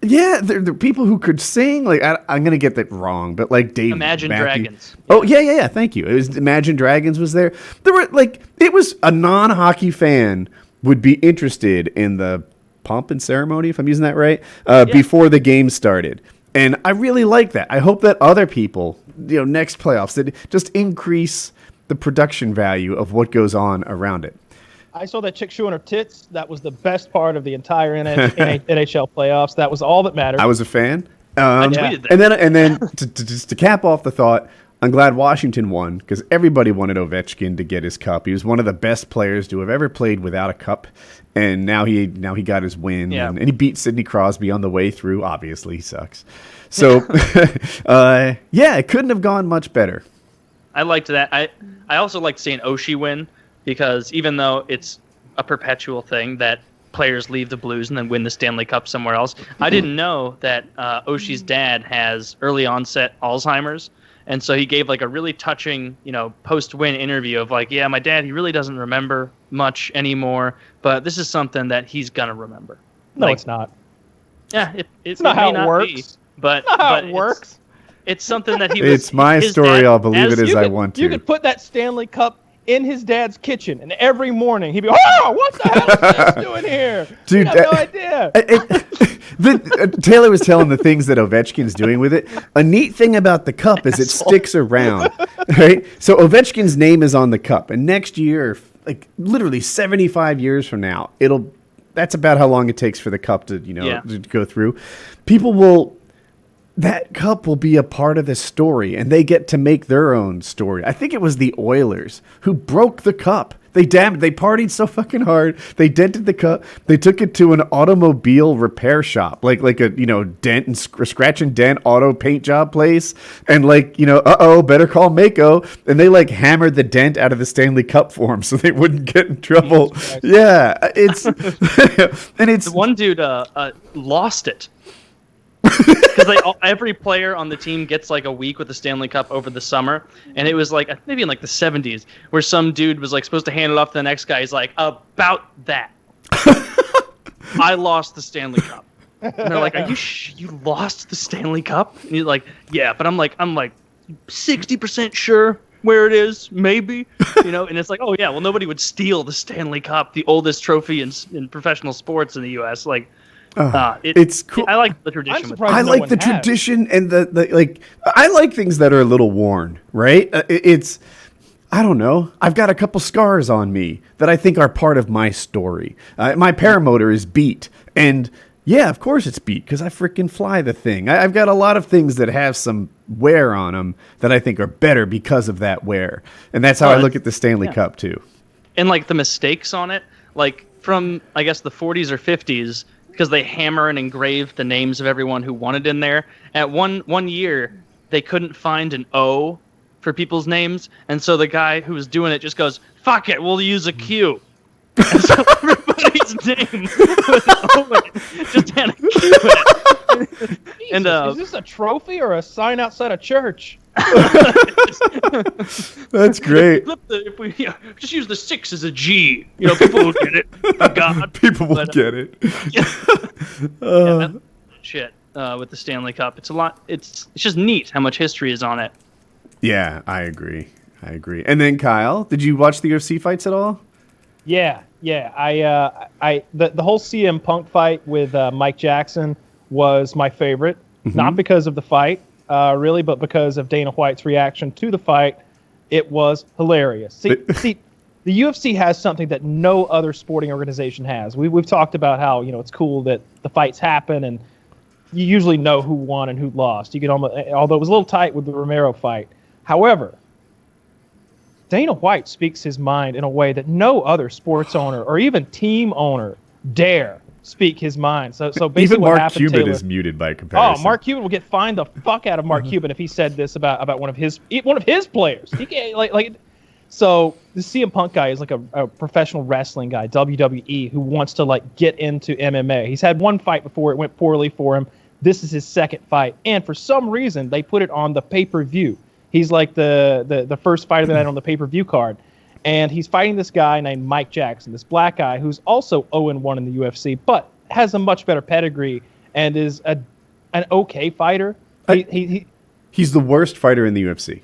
Yeah, there are people who could sing. Like I'm gonna get that wrong, but like Dave Imagine Matthews. Dragons. Oh yeah. Thank you. It was Imagine Dragons was there. There were like it was a non-hockey fan would be interested in the pomp and ceremony, if I'm using that right, before the game started, and I really like that. I hope that other people, next playoffs, that just increase the production value of what goes on around it. I saw that chick showing her tits. That was the best part of the entire NHL playoffs. That was all that mattered. I was a fan. I tweeted that. And then just to cap off the thought, I'm glad Washington won because everybody wanted Ovechkin to get his cup. He was one of the best players to have ever played without a cup, and now he got his win. Yeah. And he beat Sidney Crosby on the way through. Obviously, he sucks. So, it couldn't have gone much better. I liked that. I also liked seeing Oshie win because even though it's a perpetual thing that players leave the Blues and then win the Stanley Cup somewhere else, I didn't know that Oshie's dad has early onset Alzheimer's. And so he gave like a really touching, post-win interview of like, yeah, my dad, he really doesn't remember much anymore, but this is something that he's gonna remember. No, like, it's not. Yeah, it's not how it works. But not how it works. It's something that he was. It's my story. I'll believe it as I want to. You could put that Stanley Cup in his dad's kitchen, and every morning he'd be, "Oh, what the hell is this doing here?" Dude, I have no idea. Taylor was telling the things that Ovechkin's doing with it. A neat thing about the cup is it sticks around, right? So Ovechkin's name is on the cup, and next year, like literally 75 years from now, that's about how long it takes for the cup to, to go through. That cup will be a part of the story, and they get to make their own story. I think it was the Oilers who broke the cup. They partied so fucking hard. They dented the cup. They took it to an automobile repair shop, like a dent and scratch and dent auto paint job place, and better call Mako. And they like hammered the dent out of the Stanley Cup for him so they wouldn't get in trouble. Yeah, it's and it's the one dude lost it. Because every player on the team gets like a week with the Stanley Cup over the summer, and it was like maybe in like the 70s where some dude was like supposed to hand it off to the next guy. He's like, about that, I lost the Stanley Cup, and they're like, are you you lost the Stanley Cup? And he's like, yeah, but I'm like 60% sure where it is, maybe, and it's like, oh yeah, well nobody would steal the Stanley Cup, the oldest trophy in professional sports in the U.S. Like. It's cool. I like the tradition. I like the tradition and the I like things that are a little worn, right? I don't know. I've got a couple scars on me that I think are part of my story. My paramotor is beat, and yeah, of course it's beat because I freaking fly the thing. I've got a lot of things that have some wear on them that I think are better because of that wear, and that's how I look at the Stanley Cup too. And like the mistakes on it, like from I guess the 40s or 50s. Because they hammer and engrave the names of everyone who wanted in there. At one year, they couldn't find an O for people's names, and so the guy who was doing it just goes, "Fuck it, we'll use a Q." And so everybody's name was O, just had a Q in it. Jesus, and is this a trophy or a sign outside a church? That's great. If we just use the 6 as a G, people will get it. Oh God, people will get it. Shit. With the Stanley Cup, it's a lot. It's just neat how much history is on it. Yeah, I agree. And then Kyle, did you watch the UFC fights at all? Yeah. The whole CM Punk fight with Mike Jackson was my favorite, not because of the fight. Really, but because of Dana White's reaction to the fight. It was hilarious. See, the UFC has something that no other sporting organization has. We've talked about how it's cool that the fights happen and you usually know who won and who lost. You can although it was a little tight with the Romero fight. However, Dana White speaks his mind in a way that no other sports owner or even team owner dare speak his mind. So basically, even what Mark happened, Cuban Taylor, is muted by comparison. Oh, Mark Cuban will get fined the fuck out of Mark Cuban if he said this about one of his players. He can't, so the CM Punk guy is like a professional wrestling guy, WWE, who wants to get into MMA. He's had one fight before, it went poorly for him. This is his second fight, and for some reason they put it on the pay-per-view. He's like the first fight of the night on the pay-per-view card. And he's fighting this guy named Mike Jackson, this black guy who's also 0-1 in the UFC, but has a much better pedigree and is an okay fighter. He's the worst fighter in the UFC.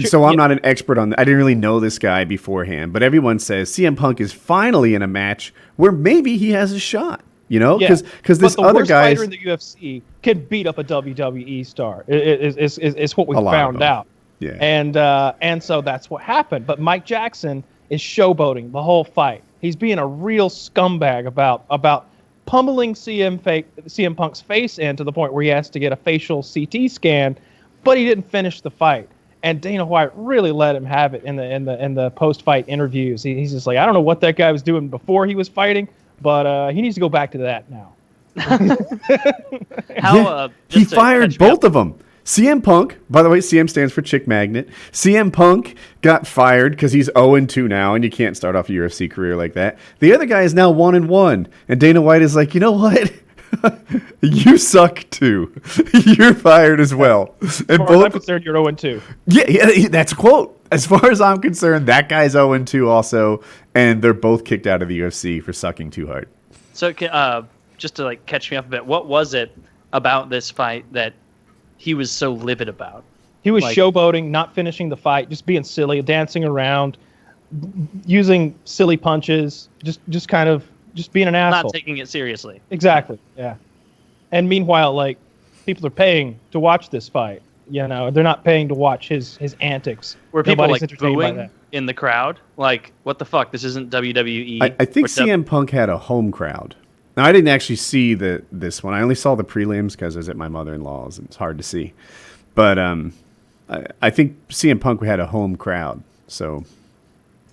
So I'm not an expert on that. I didn't really know this guy beforehand, but everyone says CM Punk is finally in a match where maybe he has a shot. Because this other guy, fighter in the UFC can beat up a WWE star. Is what we found out. Yeah. And so that's what happened. But Mike Jackson is showboating the whole fight. He's being a real scumbag about pummeling CM Punk's face in to the point where he has to get a facial CT scan, but he didn't finish the fight. And Dana White really let him have it in the post-fight interviews. He's just like, I don't know what that guy was doing before he was fighting, but he needs to go back to that now. He fired both of them. CM Punk, by the way, CM stands for Chick Magnet. CM Punk got fired because he's 0-2 now, and you can't start off a UFC career like that. The other guy is now 1-1, and Dana White is like, you know what? You suck too. You're fired as well. As far as I'm concerned, you're 0-2. Yeah, that's a quote. As far as I'm concerned, that guy's 0-2 also, and they're both kicked out of the UFC for sucking too hard. So, just to like catch me up a bit, what was it about this fight that he was so livid about? He was showboating, not finishing the fight, just being silly, dancing around, using silly punches, just kind of being an asshole. Not taking it seriously. Exactly, yeah. And meanwhile, like, people are paying to watch this fight. You know, they're not paying to watch his antics. Were people like booing in the crowd? Like, what the fuck? This isn't WWE. I think CM Punk had a home crowd. Now, I didn't actually see this one. I only saw the prelims because I was at my mother-in-law's, and it's hard to see. But I think CM Punk had a home crowd, so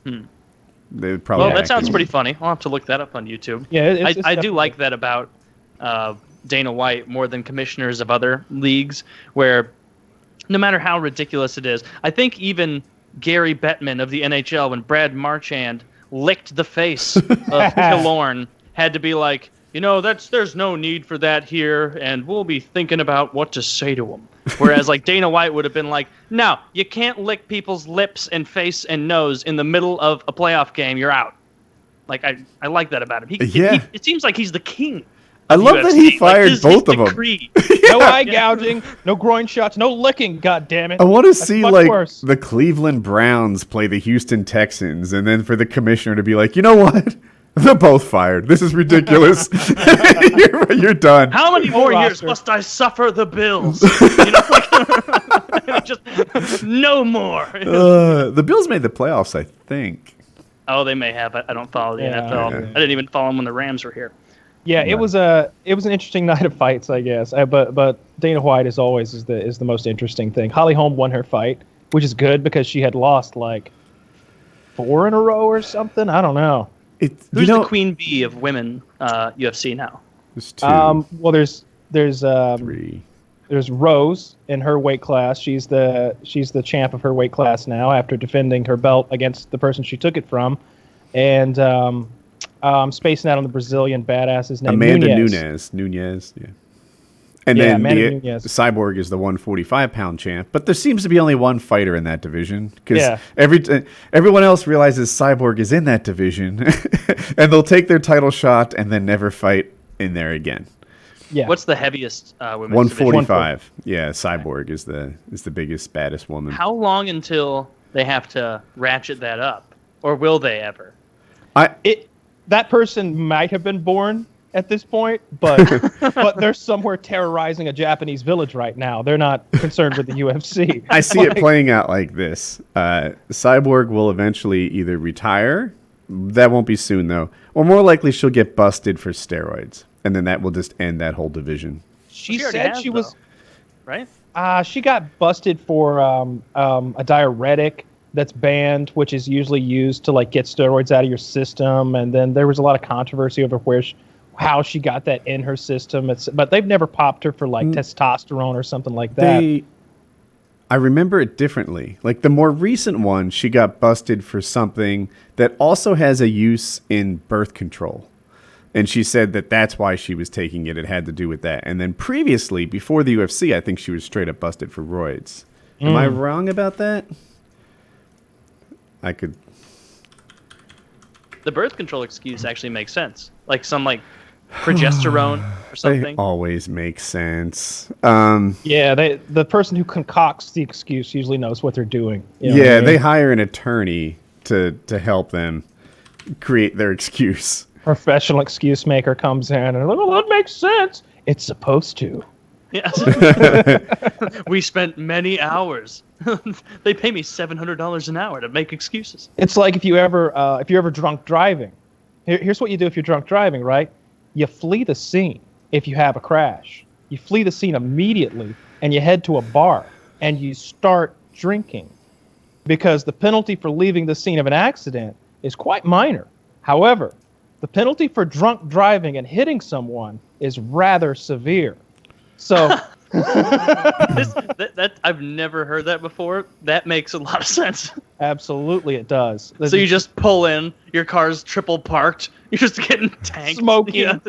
they would probably. Well, that sounds pretty funny. I'll have to look that up on YouTube. Yeah, I do like that about Dana White more than commissioners of other leagues, where no matter how ridiculous it is, I think even Gary Bettman of the NHL, when Brad Marchand licked the face of Killorn, had to be like, there's no need for that here, and we'll be thinking about what to say to him. Whereas like Dana White would have been like, no, you can't lick people's lips and face and nose in the middle of a playoff game. You're out. Like I like that about him. It seems like he's the king. I love that he fired both of them. No eye gouging, no groin shots, no licking. God damn it! I want to see the Cleveland Browns play the Houston Texans, and then for the commissioner to be like, you know what? They're both fired. This is ridiculous. You're done. How many more years must I suffer the Bills? Just no more. The Bills made the playoffs, I think. Oh, they may have. I don't follow the NFL. Yeah. I didn't even follow them when the Rams were here. Yeah, it was an interesting night of fights, I guess. But Dana White is always the most interesting thing. Holly Holm won her fight, which is good because she had lost like 4 in a row or something. I don't know. Who's the queen bee of women UFC now? There's 2. Well, there's 3. There's Rose in her weight class. She's the champ of her weight class now after defending her belt against the person she took it from. And I'm spacing out on the Brazilian badass's name. Amanda Nunes. Yeah. And then Cyborg is the 145-pound champ. But there seems to be only one fighter in that division. Because everyone else realizes Cyborg is in that division. And they'll take their title shot and then never fight in there again. Yeah. What's the heaviest women's 145. Division? Yeah, Cyborg is the biggest, baddest woman. How long until they have to ratchet that up? Or will they ever? That person might have been born at this point, but they're somewhere terrorizing a Japanese village right now. They're not concerned with the UFC. I see it playing out like this. Cyborg will eventually either retire, that won't be soon though, or more likely she'll get busted for steroids, and then that will just end that whole division. She said she was... Right? She got busted for a diuretic that's banned, which is usually used to like get steroids out of your system, and then there was a lot of controversy over how she got that in her system. But they've never popped her for like testosterone or something like that. I remember it differently. Like the more recent one, she got busted for something that also has a use in birth control. And she said that that's why she was taking it. It had to do with that. And then previously, before the UFC, I think she was straight up busted for roids. Am I wrong about that? The birth control excuse actually makes sense. Like some progesterone or something. They always make sense. The person who concocts the excuse usually knows what they're doing. They hire an attorney to help them create their excuse. Professional excuse maker comes in and like, well, that makes sense. It's supposed to. Yes. We spent many hours. They pay me $700 an hour to make excuses. It's like if you're ever drunk driving. Here's what you do if you're drunk driving, right? You flee the scene if you have a crash. You flee the scene immediately, and you head to a bar, and you start drinking, because the penalty for leaving the scene of an accident is quite minor. However, the penalty for drunk driving and hitting someone is rather severe. So I've never heard that before. That makes a lot of sense. absolutely it does. So you just pull in, your car's triple parked, you're just getting tanked. Smoking.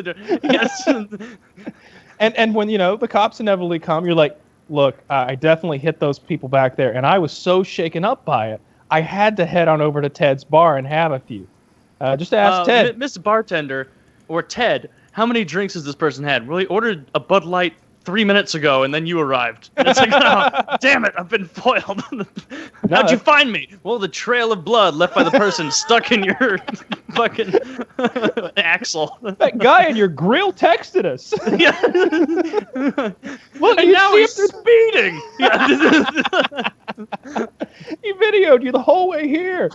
Yes. And when, the cops inevitably come, you're like, look, I definitely hit those people back there, and I was so shaken up by it, I had to head on over to Ted's bar and have a few. Just ask Ted. Miss Bartender, or Ted, how many drinks has this person had? Well, he ordered a Bud Light 3 minutes ago, and then you arrived. And it's like, oh, damn it, I've been foiled. How'd you find me? Well, the trail of blood left by the person stuck in your fucking axle. That guy in your grill texted us. Yeah. Look, And now he's speeding. Yeah. He videoed you the whole way here.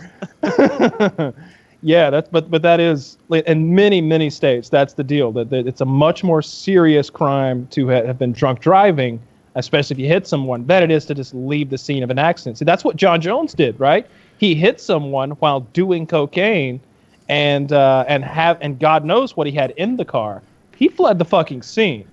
Yeah, but that is, in many states, that's the deal. That it's a much more serious crime to have been drunk driving, especially if you hit someone, than it is to just leave the scene of an accident. See, that's what John Jones did, right? He hit someone while doing cocaine, and God knows what he had in the car. He fled the fucking scene.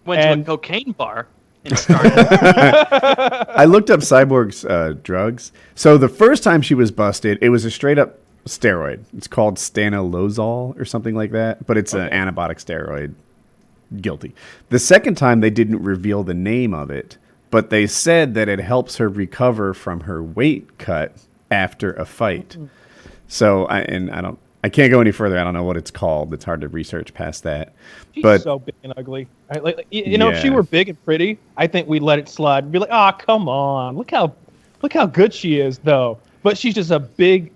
Went to a cocaine bar and started. I looked up Cyborg's drugs. So the first time she was busted, it was a straight up steroid. It's called stanilozol or something like that, but it's an antibiotic steroid. Guilty. The second time they didn't reveal the name of it, but they said that it helps her recover from her weight cut after a fight. So I can't go any further. I don't know what it's called. It's hard to research past that. She's so big and ugly. If she were big and pretty, I think we'd let it slide. We'd be like, oh, come on. Look how good she is, though. But she's just a big,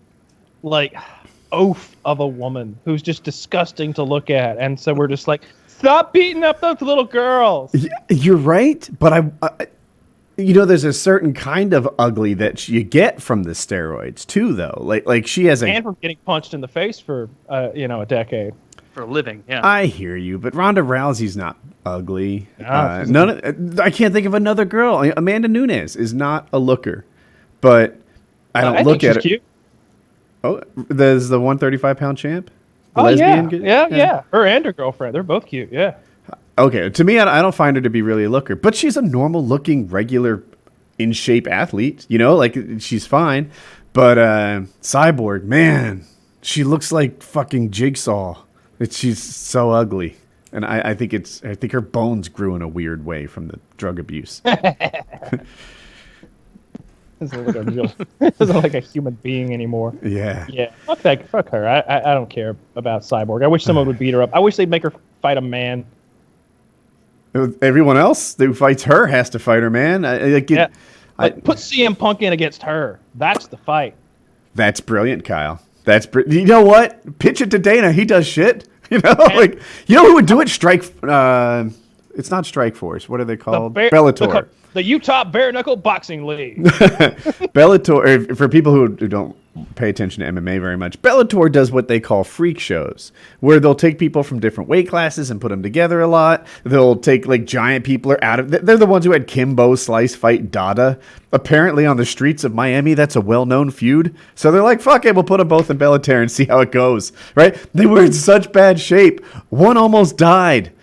oaf of a woman who's just disgusting to look at. And so we're just like, stop beating up those little girls. Yeah, you're right. But there's a certain kind of ugly that you get from the steroids too, though. Like she has and from getting punched in the face for a decade. For a living, yeah. I hear you, but Ronda Rousey's not ugly. No, I can't think of another girl. Amanda Nunes is not a looker, but I don't look at her. Cute. Oh, there's the 135-pound champ. Lesbian. Yeah. Her and her girlfriend, they're both cute. Yeah. Okay, to me, I don't find her to be really a looker, but she's a normal-looking, regular, in-shape athlete. She's fine. But Cyborg, man, she looks like fucking Jigsaw. She's so ugly, and I think her bones grew in a weird way from the drug abuse. Doesn't look like a human being anymore. Yeah. Yeah. Fuck her. I don't care about Cyborg. I wish someone would beat her up. I wish they'd make her fight a man. Everyone else who fights her has to fight her, man. Put CM Punk in against her. That's the fight. That's brilliant, Kyle. You know what? Pitch it to Dana. He does shit. You know who would do it? It's not Strike Force. What are they called? Bellator. The Utah Bare Knuckle Boxing League. Bellator, for people who don't pay attention to MMA very much, Bellator does what they call freak shows, where they'll take people from different weight classes and put them together a lot. They'll take giant people they're the ones who had Kimbo Slice fight Dada. Apparently on the streets of Miami, that's a well-known feud. So they're like, fuck it, we'll put them both in Bellator and see how it goes. Right? They were in such bad shape. One almost died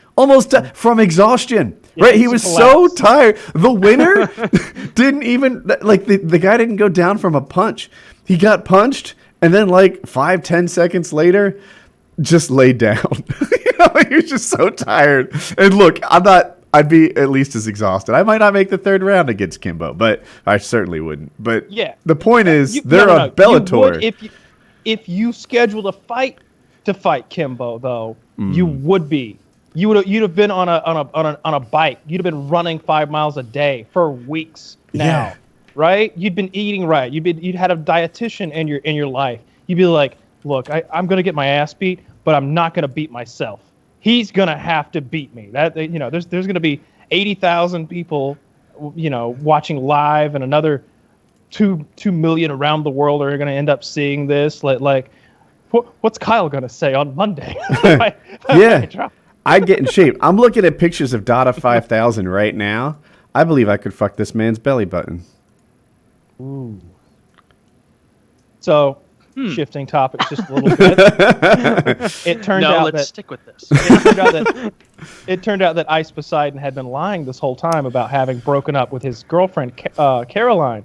from exhaustion. Yeah, right, he was so tired. The winner didn't even the guy didn't go down from a punch. He got punched, and then 5-10 seconds later, just laid down. He was just so tired. And look, I'd be at least as exhausted. I might not make the third round against Kimbo, but I certainly wouldn't. But yeah, the point is, they're on Bellator. If you scheduled a fight to fight Kimbo, though, you would be. You'd have been on a bike. You'd have been running 5 miles a day for weeks now, right? You'd been eating right. You'd had a dietitian in your life. You'd be like, look, I'm gonna get my ass beat, but I'm not gonna beat myself. He's gonna have to beat me. There's gonna be 80,000 people, watching live, and another 2 million around the world are gonna end up seeing this. What's Kyle gonna say on Monday? I'd get in shape. I'm looking at pictures of Dada 5000 right now. I believe I could fuck this man's belly button. Ooh. So, shifting topics just a little bit. It turned out let's stick with this. It turned out that Ice Poseidon had been lying this whole time about having broken up with his girlfriend, Coraline,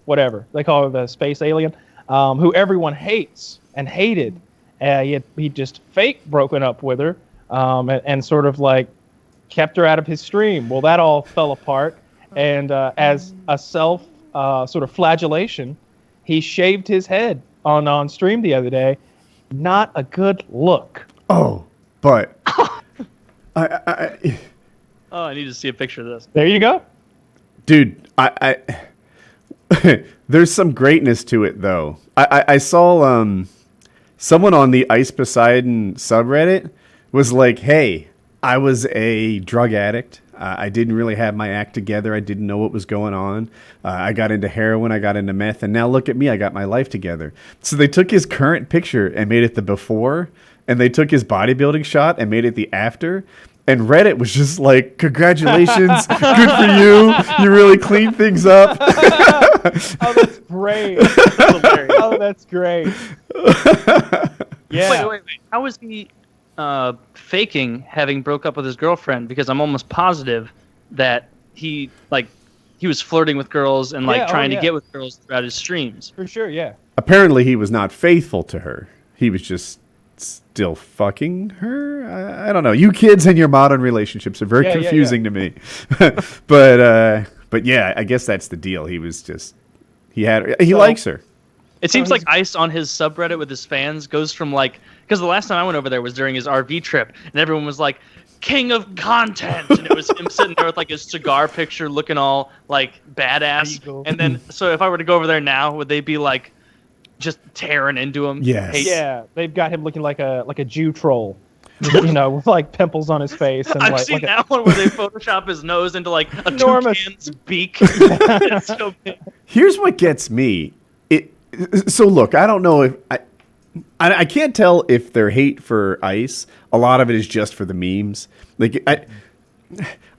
whatever they call her, the space alien, who everyone hates and hated. He just fake broken up with her, and sort of like kept her out of his stream. Well, that all fell apart, and as a self sort of flagellation, he shaved his head on stream the other day. Not a good look. Oh, but I need to see a picture of this. There you go, dude. There's some greatness to it, though. I saw someone on the Ice Poseidon subreddit was like, "Hey, I was a drug addict. I didn't really have my act together. I didn't know what was going on. I got into heroin. I got into meth. And now look at me. I got my life together." So they took his current picture and made it the before. And they took his bodybuilding shot and made it the after. And Reddit was just like, "Congratulations. Good for you. You really cleaned things up." Oh, that's great. Oh, that's great. Yeah. Wait. How was he faking having broke up with his girlfriend? Because I'm almost positive that he was flirting with girls and trying to get with girls throughout his streams. For sure, yeah. Apparently he was not faithful to her. He was just still fucking her. I don't know. You kids and your modern relationships are very confusing to me. But yeah, I guess that's the deal. He was just he likes her. It seems like Ice on his subreddit with his fans goes from because the last time I went over there was during his RV trip, and everyone was like, "King of content," and it was him sitting there with his cigar picture, looking all badass. And then, so if I were to go over there now, would they be just tearing into him? Yes. Yeah, they've got him looking like a Jew troll, with pimples on his face. And I've seen that one where they Photoshop his nose into a enormous toucan's beak. It's so big. Here's what gets me. So look, I don't know if I can't tell if their hate for Ice, a lot of it is just for the memes.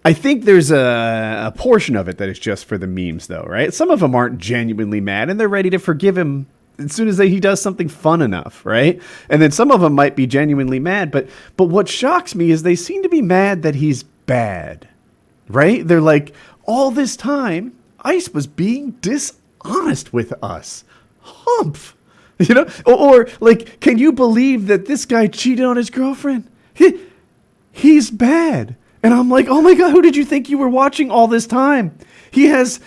I think there's a portion of it that is just for the memes, though, right? Some of them aren't genuinely mad, and they're ready to forgive him as soon as he does something fun enough, right? And then some of them might be genuinely mad, but what shocks me is they seem to be mad that he's bad, right? They're like, all this time, Ice was being dishonest with us. Humph. Or can you believe that this guy cheated on his girlfriend? He's bad. And I'm like, oh my God, who did you think you were watching all this time? He has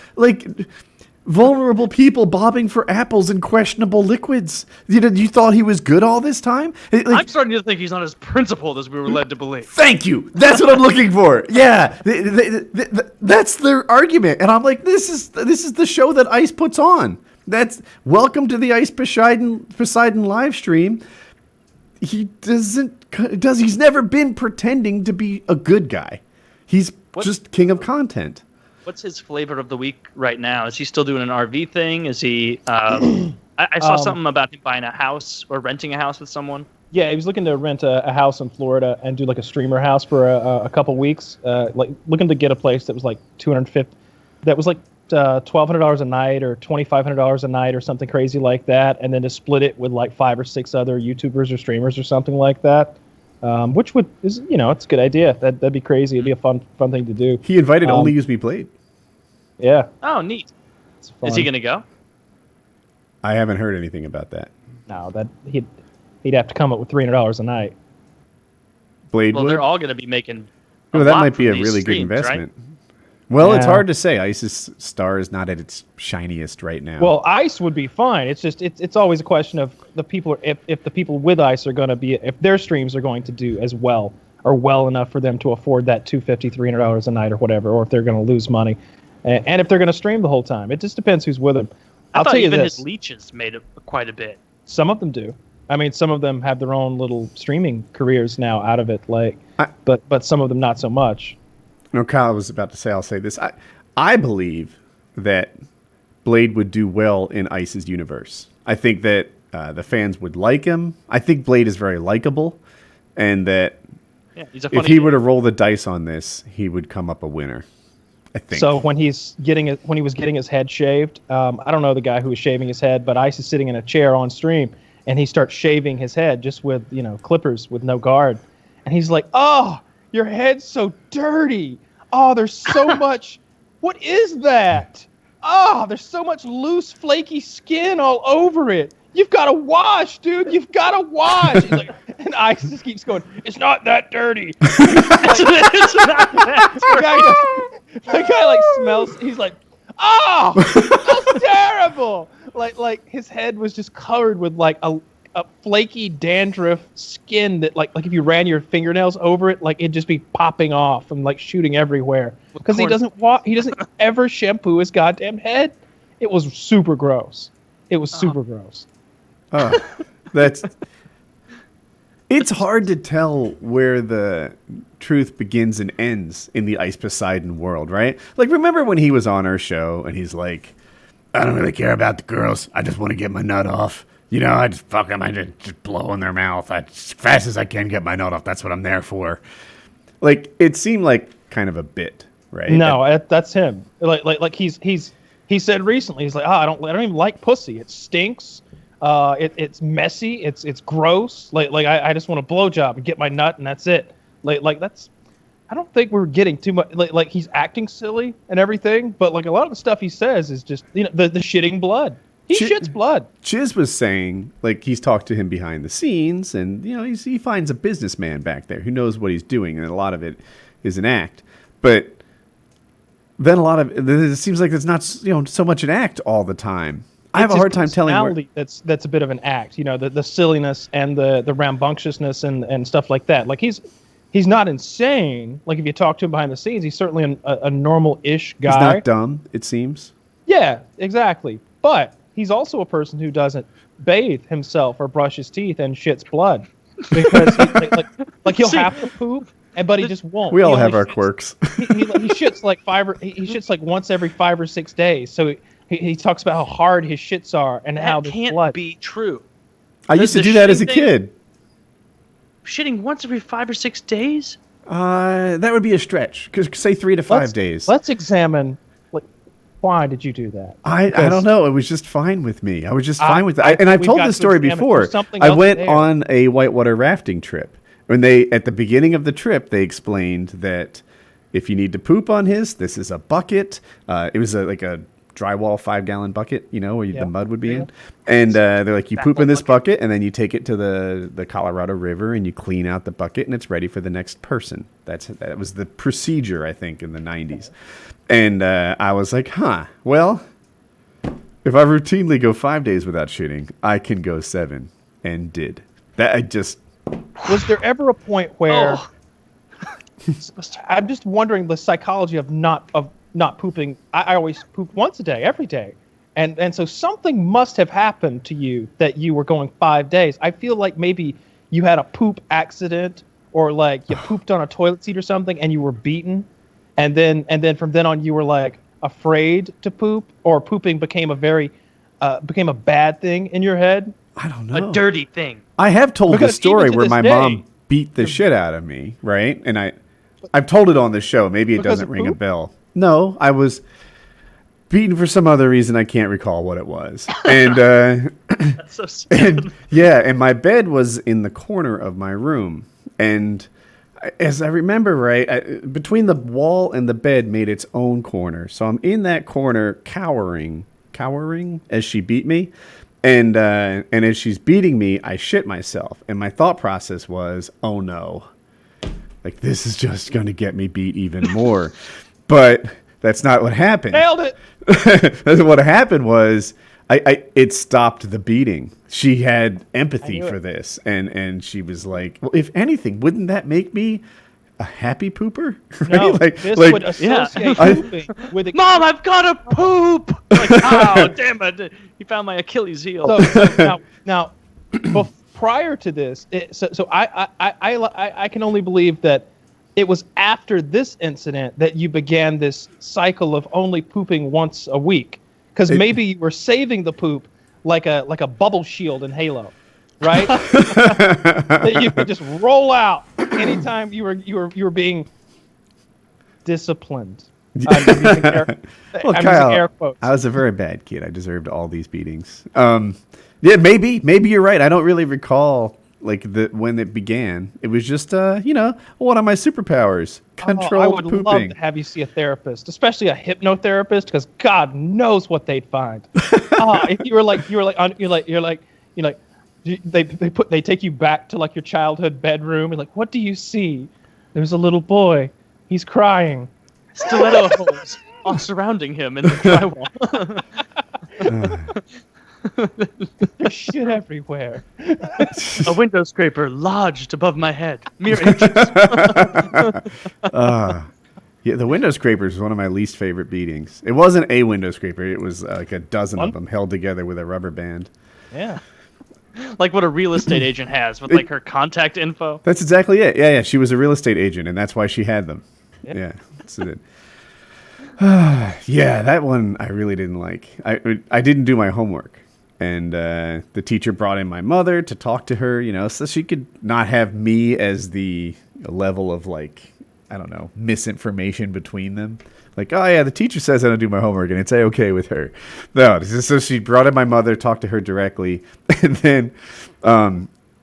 vulnerable people bobbing for apples and questionable liquids. You thought he was good all this time? I'm starting to think he's not as principled as we were led to believe. Thank you. That's what I'm looking for. Yeah, that's their argument, and I'm like, this is the show that Ice puts on. That's welcome to the Ice Poseidon live stream. He's never been pretending to be a good guy. He's just king of content. What's his flavor of the week right now? Is he still doing an RV thing? Is he? I saw something about him buying a house or renting a house with someone. Yeah, he was looking to rent a house in Florida and do a streamer house for a couple weeks. Looking to get a place that was $250. That was $1,200 a night or $2,500 a night or something crazy like that, and then to split it with 5 or 6 other YouTubers or streamers or something like that. Which it's a good idea. That'd be crazy. It'd be a fun thing to do. He invited Only Use Me Played. Yeah. Oh, neat. Is he gonna go? I haven't heard anything about that. No, that he'd have to come up with $300 a night. Blade. Well, they're all gonna be making. That might be a really good investment. Right? Well, It's hard to say. Ice's star is not at its shiniest right now. Well, Ice would be fine. It's just it's always a question of the people. If the people with Ice are going to be, if their streams are going to do as well or well enough for them to afford that $250, $300 a night or whatever, or if they're going to lose money, and if they're going to stream the whole time. It just depends who's with them. I'll tell you even his leeches made quite a bit. Some of them do. I mean, some of them have their own little streaming careers now out of it. But some of them not so much. No, Kyle was about to say, I'll say this. I believe that Blade would do well in Ice's universe. I think that the fans would like him. I think Blade is very likable, and that he's a funny if he were to roll the dice on this, he would come up a winner. I think. So when he was getting his head shaved, I don't know the guy who was shaving his head, but Ice is sitting in a chair on stream, and he starts shaving his head just with clippers with no guard, and he's like, "Oh, your head's so dirty. Oh, there's so much. What is that? Oh, there's so much loose, flaky skin all over it. You've got to wash, dude. You've got to wash." He's like, and Ice just keeps going, "It's not that dirty." It's not that The guy like smells. He's like, "Oh, that's terrible." Like his head was just covered with like a flaky dandruff skin that like if you ran your fingernails over it, like it'd just be popping off and like shooting everywhere because he doesn't ever shampoo his goddamn head. It was super gross. It was super gross. It's hard to tell where the truth begins and ends in the Ice Poseidon world, right? Like, remember when he was on our show and he's like, "I don't really care about the girls. I just want to get my nut off. I just fuck them. I just blow in their mouth as fast as I can, get my nut off. That's what I'm there for." Like, it seemed like kind of a bit, right? No, that's him. Like he said recently, he's like, I don't even like pussy. It stinks. It's messy. It's gross. Like I just want a blowjob and get my nut and that's it. Like that's. I don't think we're getting too much. Like he's acting silly and everything, but like a lot of the stuff he says is just the shitting blood. He shits blood. Chiz was saying, like, he's talked to him behind the scenes, and he finds a businessman back there who knows what he's doing, and a lot of it is an act. But then it seems like it's not so much an act all the time. I have a hard time telling. That's a bit of an act. The silliness and the rambunctiousness and stuff like that. Like he's not insane. Like if you talk to him behind the scenes, he's certainly a normal-ish guy. He's not dumb, it seems. Yeah, exactly. But he's also a person who doesn't bathe himself or brush his teeth and shits blood because he'll have to poop, but he just won't. We all have our quirks. He shits like he shits like once every 5 or 6 days. So he talks about how hard his shits are and how there's blood. That can't be true. I used to do that as a kid. Shitting once every 5 or 6 days? That would be a stretch. Say 3 to 5 days. Let's examine. Why did you do that? I don't know. It was just fine with me. I was just fine with that. And I've told this story before. I went on a whitewater rafting trip. At the beginning of the trip, they explained that if you need to poop on this is a bucket. It was like a drywall 5-gallon bucket, where the mud would be in. And they're like, you poop in this bucket, and then you take it to the Colorado River, and you clean out the bucket, and it's ready for the next person. That was the procedure, I think, in the 90s. And I was like, well, if I routinely go 5 days without shitting, I can go 7, and did. Was there ever a point where I'm just wondering the psychology of not pooping. I always poop once a day, every day. And so something must have happened to you that you were going 5 days. I feel like maybe you had a poop accident or like you pooped on a toilet seat or something and you were beaten. And then from then on you were like afraid to poop, or pooping became a bad thing in your head. I don't know. A dirty thing. I have told the story where my mom beat the shit out of me, right? And I've told it on the show. Maybe it doesn't ring a bell. No, I was beaten for some other reason. I can't recall what it was. And that's so stupid. And my bed was in the corner of my room. And as I remember, right, between the wall and the bed made its own corner. So I'm in that corner cowering as she beat me. And as she's beating me, I shit myself. And my thought process was, oh no, like this is just going to get me beat even more. But that's not what happened. Nailed it. What happened was it stopped the beating. She had empathy for this. And she was like, well, if anything, wouldn't that make me a happy pooper? Right? No, this would associate pooping with Mom, I've got to poop. Like, oh, damn it. He found my Achilles heel. So now prior to this, I can only believe that it was after this incident that you began this cycle of only pooping once a week, because maybe you were saving the poop like a bubble shield in Halo, right? That you could just roll out anytime you were being disciplined. I'm using air, Well, I'm Kyle, using air quotes. I was a very bad kid. I deserved all these beatings. Yeah, maybe you're right. I don't really recall like when it began. It was just, one of my superpowers, I controlled would love pooping. to have you see a therapist, especially a hypnotherapist, because God knows what they'd find. If they take you back to like your childhood bedroom and like, what do you see? There's a little boy. He's crying. Stiletto holes all surrounding him in the drywall. There's shit everywhere. A window scraper lodged above my head. Mere inches. Yeah, the window scraper is one of my least favorite beatings. It wasn't a window scraper. It was like a dozen of them held together with a rubber band. Yeah. Like what a real estate agent has with like her contact info. That's exactly it. Yeah. She was a real estate agent, and that's why she had them. Yeah. That's it. Yeah, that one I really didn't like. I didn't do my homework. And the teacher brought in my mother to talk to her, so she could not have me as the level of, like, I don't know, misinformation between them. Like, oh, yeah, the teacher says I don't do my homework, and it's A-okay with her. No, so she brought in my mother, talked to her directly, and then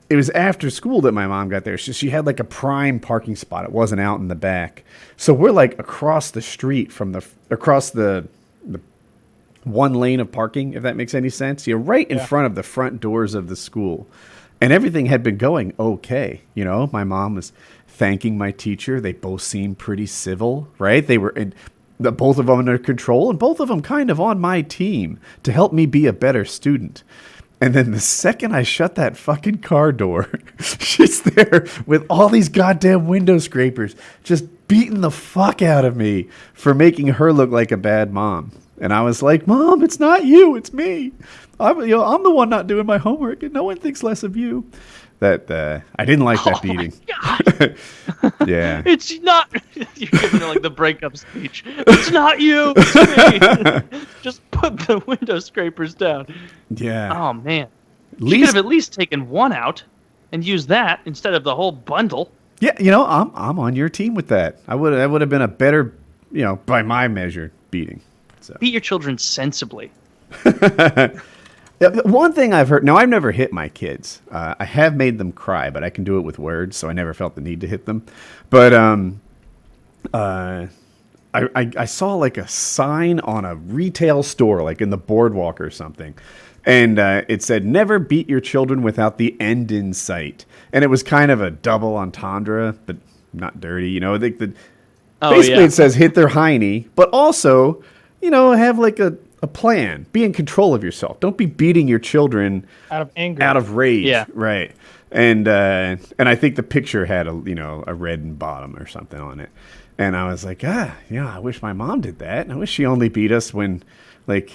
it was after school that my mom got there. She had, like, a prime parking spot. It wasn't out in the back. So we're, like, across the street from across the one lane of parking, if that makes any sense. You're right in front of the front doors of the school. And everything had been going okay. My mom was thanking my teacher. They both seemed pretty civil, right? They were both of them under control, and both of them kind of on my team to help me be a better student. And then the second I shut that fucking car door, she's there with all these goddamn window scrapers just beating the fuck out of me for making her look like a bad mom. And I was like, Mom, it's not you, it's me. I'm the one not doing my homework, and no one thinks less of you. That I didn't like that beating. Yeah. It's not. You're giving her like the breakup speech. It's not you. It's me. Just put the window scrapers down. Yeah. Oh man. You could have at least taken one out and used that instead of the whole bundle. Yeah, I'm on your team with that. That would have been a better, by my measure, beating. So. Beat your children sensibly. One thing I've heard, now I've never hit my kids. I have made them cry, but I can do it with words, so I never felt the need to hit them. But I saw like a sign on a retail store, like in the boardwalk or something. And it said, never beat your children without the end in sight. And it was kind of a double entendre, but not dirty. Basically it says hit their hiney, but also, have like a plan. Be in control of yourself. Don't be beating your children out of anger, out of rage. Yeah. Right. And I think the picture had a red bottom or something on it. And I was like, I wish my mom did that. I wish she only beat us when, like,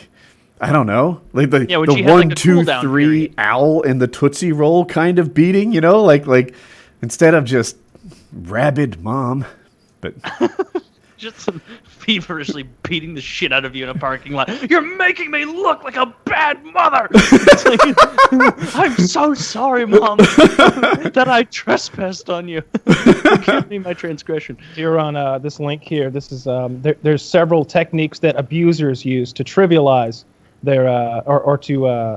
I don't know, like the 1, 2, 3 owl and the Tootsie Roll kind of beating, like instead of just rabid mom, but just feverishly beating the shit out of you in a parking lot. You're making me look like a bad mother. I'm so sorry, Mom, that I trespassed on you. Forgive me my transgression. You're on this link here. This is there's several techniques that abusers use to trivialize their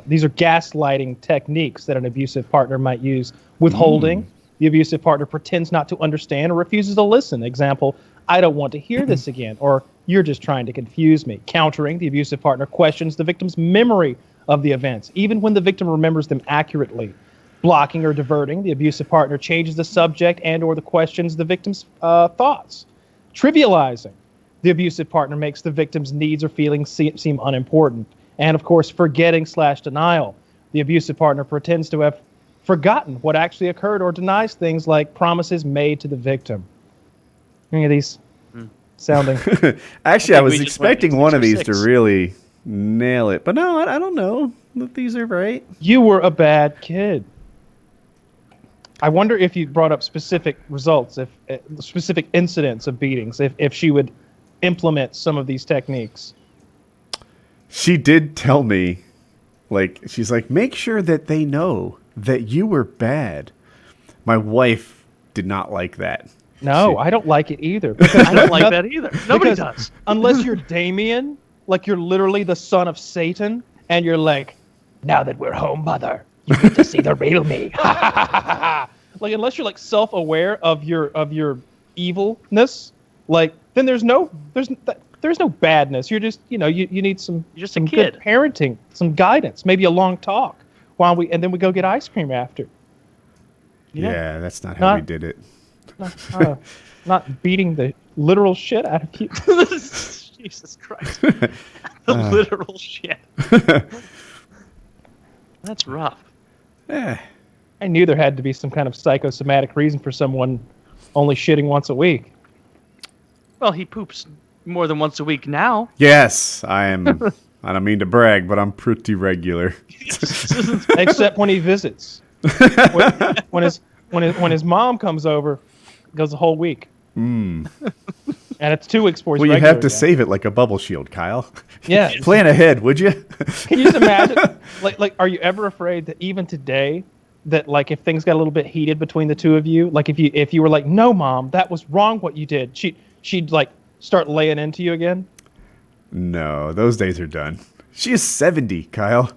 these are gaslighting techniques that an abusive partner might use. Withholding. The abusive partner pretends not to understand or refuses to listen. Example, I don't want to hear this again, or you're just trying to confuse me. Countering, the abusive partner questions the victim's memory of the events, even when the victim remembers them accurately. Blocking or diverting, the abusive partner changes the subject and or the questions the victim's thoughts. Trivializing, the abusive partner makes the victim's needs or feelings seem unimportant. And of course, forgetting/denial, the abusive partner pretends to have forgotten what actually occurred or denies things like promises made to the victim. Any of these sounding? Actually, I was expecting one of these to really nail it, but no, I don't know that these are right. You were a bad kid. I wonder if you brought up specific results, if specific incidents of beatings, if she would implement some of these techniques. She did tell me, like, she's like, make sure that they know that you were bad. My wife did not like that. No, Shit. I don't like it either. Because I don't like that either. Nobody because does. Unless you're Damien, like you're literally the son of Satan, and you're like, now that we're home, mother, you get to see the real me. Like, unless you're like self-aware of your evilness, like then there's no badness. You're just you need some You're just a some kid. good parenting, some guidance, maybe a long talk and then we go get ice cream after. Yeah, that's not how we Not- did it. Not beating the literal shit out of you. Jesus Christ. The literal shit. That's rough. Yeah. I knew there had to be some kind of psychosomatic reason for someone only shitting once a week. Well, he poops more than once a week now. Yes, I am. I don't mean to brag, but I'm pretty regular. Except when he visits. when his mom comes over, it goes a whole week. And it's 2 weeks before he's Well, you regular have to again. save it like a bubble shield, Kyle. Yeah. Plan ahead, would you? Can you just imagine? like, are you ever afraid that even today, that like if things got a little bit heated between the two of you, like if you were like, no, mom, that was wrong what you did, she'd like start laying into you again? No, those days are done. She is 70, Kyle.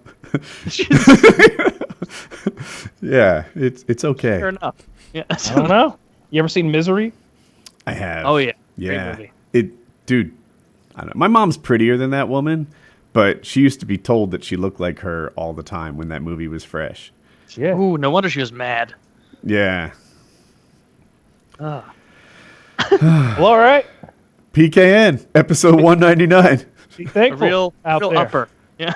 Yeah, it's okay. Fair enough. Yeah. I don't know. You ever seen Misery? I have. Oh, yeah. Great Yeah. movie. Dude, I don't know. My mom's prettier than that woman, but she used to be told that she looked like her all the time when that movie was fresh. Yeah. Ooh, no wonder she was mad. Yeah. Ugh. Well, all right. PKN, episode 199. Be A thankful real out there. upper. Yeah.